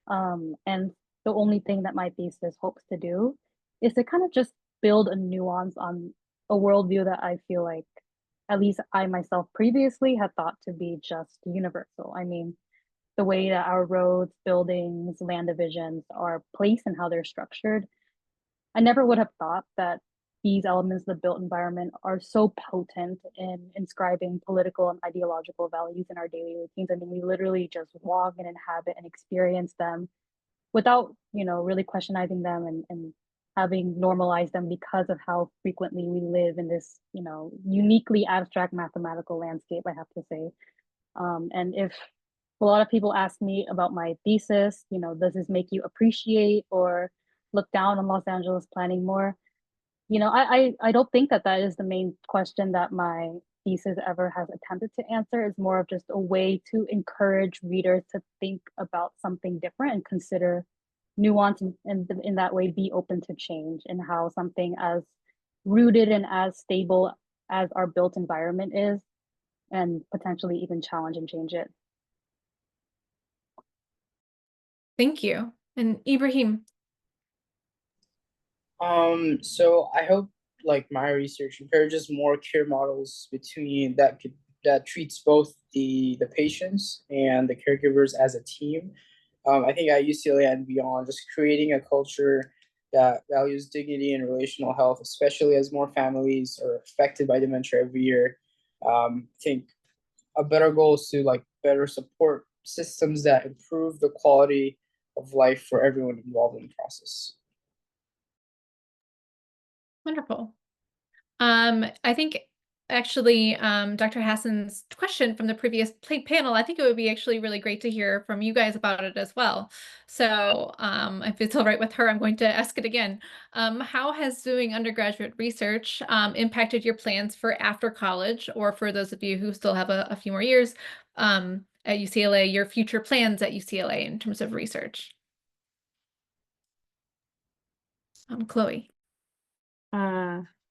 And the only thing that my thesis hopes to do is to kind of just build a nuance on a worldview that I feel like at least I myself previously had thought to be just universal. I mean, the way that our roads, buildings, land divisions are placed and how they're structured, I never would have thought that these elements of the built environment are so potent in inscribing political and ideological values in our daily routines. I mean, we literally just walk and inhabit and experience them without, really questioning them and having normalized them because of how frequently we live in this, uniquely abstract mathematical landscape, I have to say. And if a lot of people ask me about my thesis, does this make you appreciate or look down on Los Angeles planning more? I don't think that is the main question that my thesis ever has attempted to answer. It's more of just a way to encourage readers to think about something different and consider nuance and in that way be open to change, and how something as rooted and as stable as our built environment is, and potentially even challenge and change it.
Thank you. And Ibrahim?
So I hope like my research encourages more care models between that treats both the patients and the caregivers as a team. I think at UCLA and beyond, just creating a culture that values dignity and relational health, especially as more families are affected by dementia every year. I think a better goal is to like better support systems that improve the quality of life for everyone involved in the process.
Wonderful. I think actually, Dr. Hassan's question from the previous panel, I think it would be actually really great to hear from you guys about it as well. So if it's all right with her, I'm going to ask it again. How has doing undergraduate research impacted your plans for after college, or for those of you who still have a few more years at UCLA, your future plans at UCLA in terms of research? Chloe.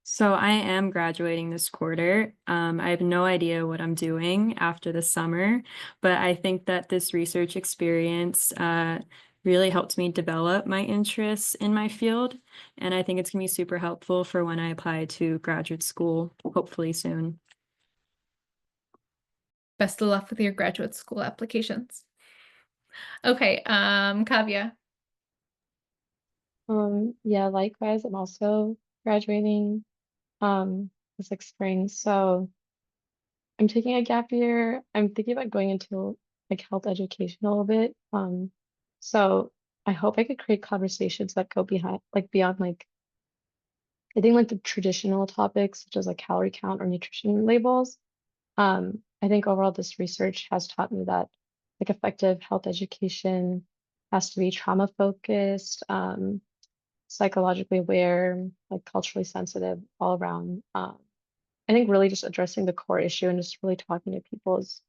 So I am graduating this quarter. I have no idea what I'm doing after the summer, but I think that this research experience really helped me develop my interests in my field. And I think it's going to be super helpful for when I apply to graduate school, hopefully soon.
Best of luck with your graduate school applications. Okay, Kavya.
Yeah, likewise, I'm also graduating this like spring. So I'm taking a gap year. I'm thinking about going into like health education a little bit. So I hope I could create conversations that go beyond like I think like the traditional topics such as like calorie count or nutrition labels. I think overall this research has taught me that like effective health education has to be trauma focused, psychologically aware, like culturally sensitive all around. I think really just addressing the core issue and just really talking to people is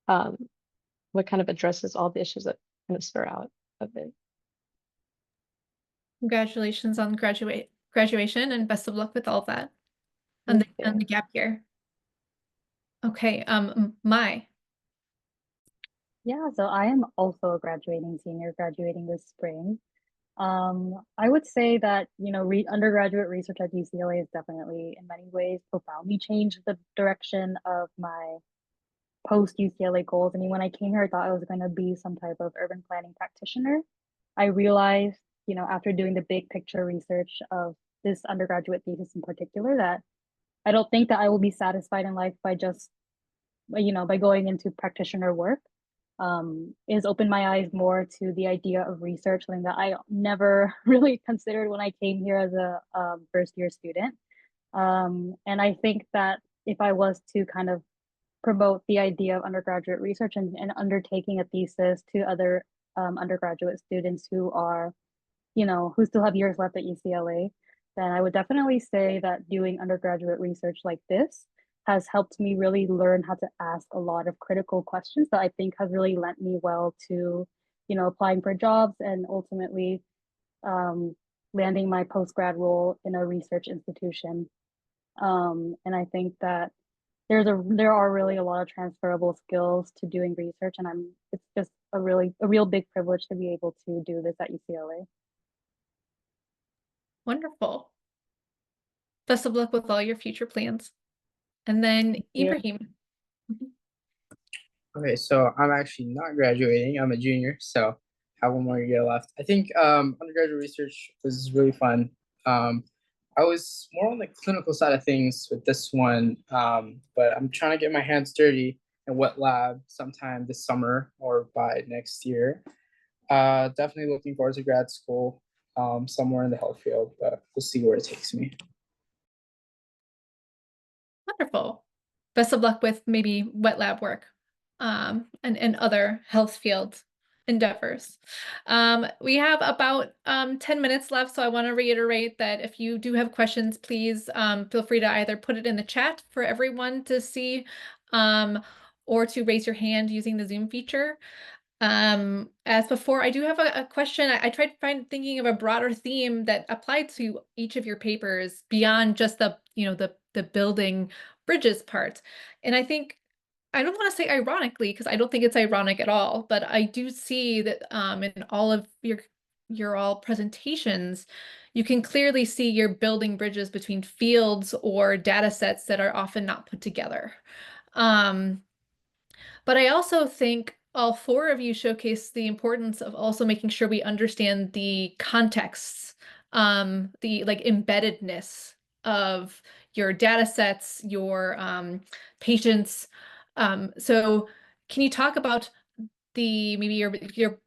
what kind of addresses all the issues that kind of spur out of it.
Congratulations on graduation, and best of luck with all of that and the gap year. Okay, Mai.
Yeah, so I am also a graduating senior, graduating this spring. I would say that, you know, undergraduate research at UCLA has definitely, in many ways, profoundly changed the direction of my post UCLA goals. I mean, when I came here, I thought I was going to be some type of urban planning practitioner. I realized, you know, after doing the big picture research of this undergraduate thesis in particular, that I don't think that I will be satisfied in life by just, you know, by going into practitioner work. It has opened my eyes more to the idea of research, something that I never really considered when I came here as a first year student. And I think that if I was to kind of promote the idea of undergraduate research and undertaking a thesis to other undergraduate students who are, you know, who still have years left at UCLA, then I would definitely say that doing undergraduate research like this has helped me really learn how to ask a lot of critical questions that I think has really lent me well to, you know, applying for jobs and ultimately landing my postgrad role in a research institution. And I think that there are really a lot of transferable skills to doing research, and it's just a real big privilege to be able to do this at UCLA.
Wonderful. Best of luck with all your future plans. And then
you.
Ibrahim.
Okay, so I'm actually not graduating. I'm a junior, so have one more year left. I think undergraduate research was really fun. I was more on the clinical side of things with this one, but I'm trying to get my hands dirty in wet lab sometime this summer or by next year. Definitely looking forward to grad school somewhere in the health field, but we'll see where it takes me.
Wonderful. Best of luck with maybe wet lab work and other health field endeavors. We have about 10 minutes left, so I want to reiterate that if you do have questions, please feel free to either put it in the chat for everyone to see or to raise your hand using the Zoom feature. As before, I do have a question. I tried thinking of a broader theme that applied to each of your papers beyond just the, you know, the building bridges part. And I think, I don't want to say ironically, because I don't think it's ironic at all, but I do see that in all of your all presentations, you can clearly see you're building bridges between fields or data sets that are often not put together. But I also think all four of you showcase the importance of also making sure we understand the contexts, the like embeddedness of your data sets, your patients. So can you talk about maybe your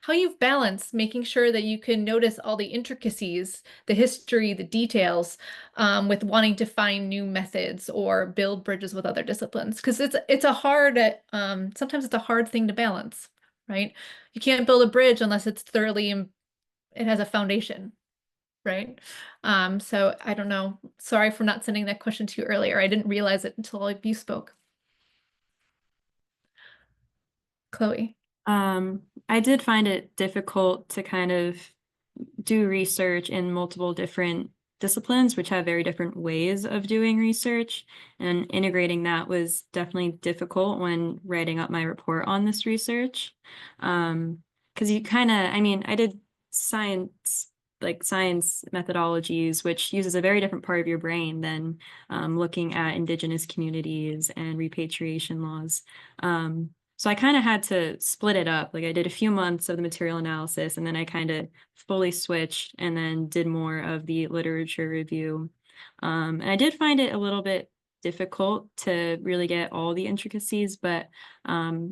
how you've balanced making sure that you can notice all the intricacies, the history, the details, with wanting to find new methods or build bridges with other disciplines? Because it's a hard, sometimes it's a hard thing to balance, right? You can't build a bridge unless it's thoroughly, it has a foundation, right? So I don't know. Sorry for not sending that question to you earlier. I didn't realize it until you spoke. Chloe.
I did find it difficult to kind of do research in multiple different disciplines, which have very different ways of doing research. And integrating that was definitely difficult when writing up my report on this research. Because you kind of, I mean, I did science methodologies, which uses a very different part of your brain than looking at indigenous communities and repatriation laws. So I kind of had to split it up. Like I did a few months of the material analysis and then I kind of fully switched and then did more of the literature review. And I did find it a little bit difficult to really get all the intricacies, but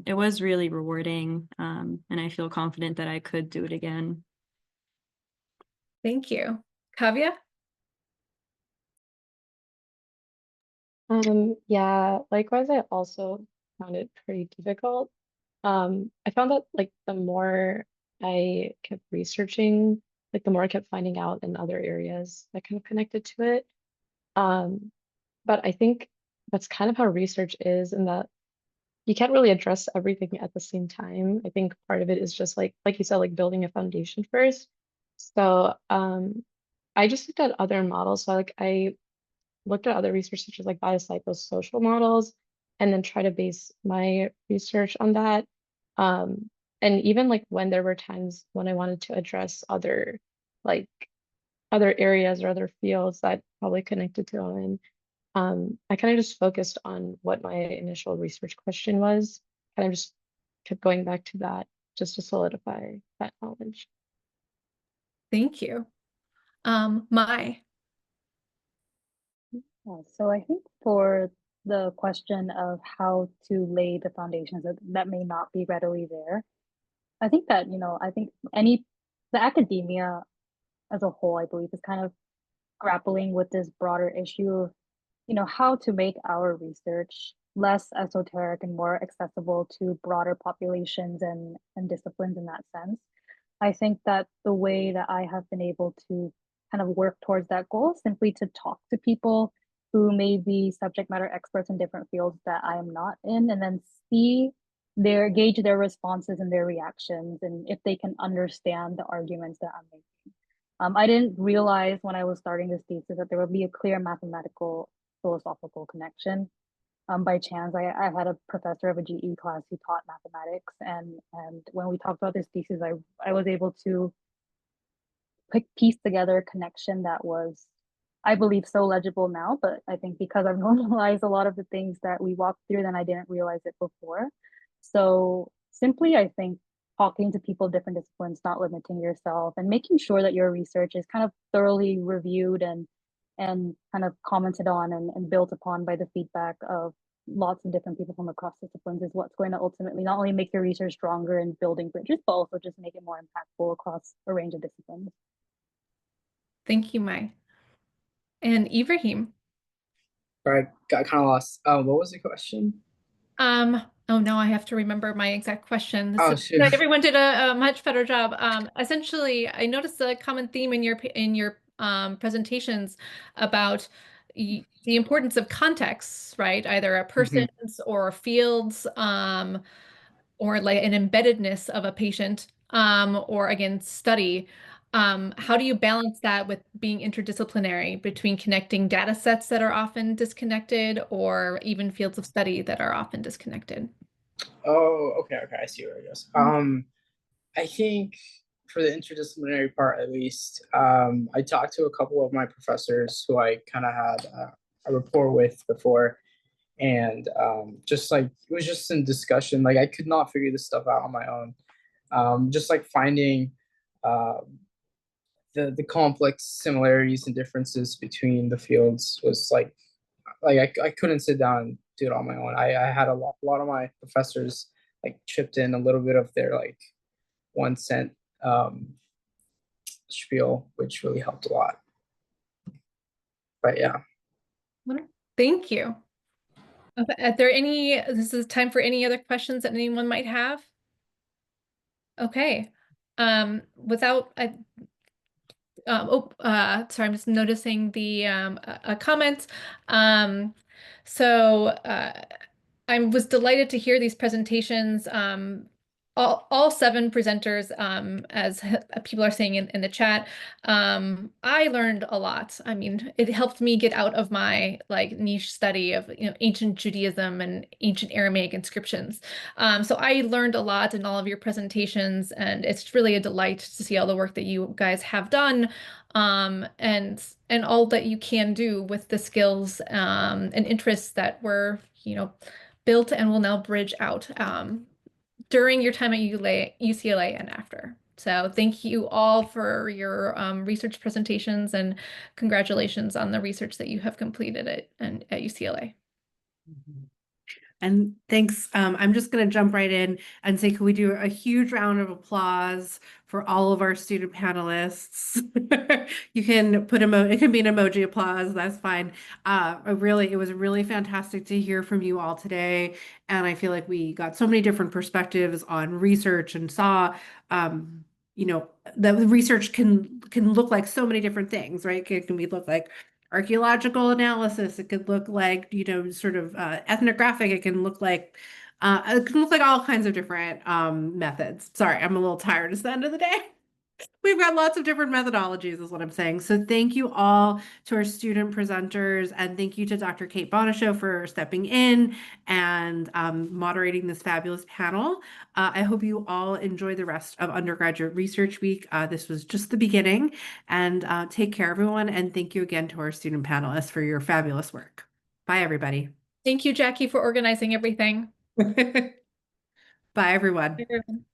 it was really rewarding. And I feel confident that I could do it again.
Thank you. Kavya?
Yeah, likewise, I also found it pretty difficult. I found that like the more I kept researching, like the more I kept finding out in other areas that kind of connected to it. Um, but I think that's kind of how research is, in that you can't really address everything at the same time. I think part of it is just like you said, like building a foundation first. So I just looked at other models. So like I looked at other research such as like biopsychosocial models, and then try to base my research on that. And even like when there were times when I wanted to address like other areas or other fields that probably connected to mine, I kind of just focused on what my initial research question was. Kind of just kept going back to that just to solidify that knowledge.
Thank you. Mai.
So I think for the question of how to lay the foundations that may not be readily there, I think that, I think the academia as a whole, I believe, is kind of grappling with this broader issue of, how to make our research less esoteric and more accessible to broader populations and disciplines in that sense. I think that the way that I have been able to kind of work towards that goal is simply to talk to people who may be subject matter experts in different fields that I am not in, and then gauge their responses and their reactions, and if they can understand the arguments that I'm making. I didn't realize when I was starting this thesis that there would be a clear mathematical philosophical connection. By chance, I had a professor of a GE class who taught mathematics, and when we talked about this thesis, I was able to piece together a connection that was, I believe, so legible now. But I think because I've normalized a lot of the things that we walked through, then I didn't realize it before. So simply, I think talking to people of different disciplines, not limiting yourself, and making sure that your research is kind of thoroughly reviewed and kind of commented on and built upon by the feedback of lots of different people from across disciplines is what's going to ultimately not only make your research stronger in building bridges, but also just make it more impactful across a range of disciplines.
Thank you, Mai. And Ibrahim.
Sorry, got kind of lost. What was the question?
Oh no, I have to remember my exact question.
Oh, shoot.
Everyone did a much better job. Essentially, I noticed a common theme in your presentations about the importance of context, right? Either a person's or fields, or like an embeddedness of a patient, or again, study. How do you balance that with being interdisciplinary between connecting data sets that are often disconnected or even fields of study that are often disconnected?
Oh, okay, I see where it goes. I think for the interdisciplinary part, at least, I talked to a couple of my professors who I kind of had a rapport with before, and just like it was just in discussion. Like I could not figure this stuff out on my own. Just like finding the complex similarities and differences between the fields was like I couldn't sit down and do it on my own. I had a lot of my professors like chipped in a little bit of their like 1 cent spiel, which really helped a lot. But yeah.
Thank you. This is time for any other questions that anyone might have? Okay. Sorry, I'm just noticing the comment. I was delighted to hear these presentations. All 7 presenters, as people are saying in the chat, I learned a lot. I mean, it helped me get out of my like niche study of ancient Judaism and ancient Aramaic inscriptions. So I learned a lot in all of your presentations, and it's really a delight to see all the work that you guys have done, and all that you can do with the skills and interests that were built and will now bridge out during your time at UCLA and after. So thank you all for your research presentations, and congratulations on the research that you have completed at UCLA.
And thanks. I'm just going to jump right in and say, can we do a huge round of applause for all of our student panelists? You can it can be an emoji applause. That's fine. It was really fantastic to hear from you all today. And I feel like we got so many different perspectives on research and saw, that research can look like so many different things, right? It can look like archaeological analysis. It could look like, sort of ethnographic. It can look like all kinds of different methods. Sorry, I'm a little tired. It's the end of the day. We've got lots of different methodologies, is what I'm saying. So thank you all to our student presenters, and thank you to Dr. Kate Bonishow for stepping in and moderating this fabulous panel. I hope you all enjoy the rest of Undergraduate Research Week. This was just the beginning, and take care, everyone. And thank you again to our student panelists for your fabulous work. Bye, everybody.
Thank you, Jackie, for organizing everything.
Bye, everyone.
Everyone.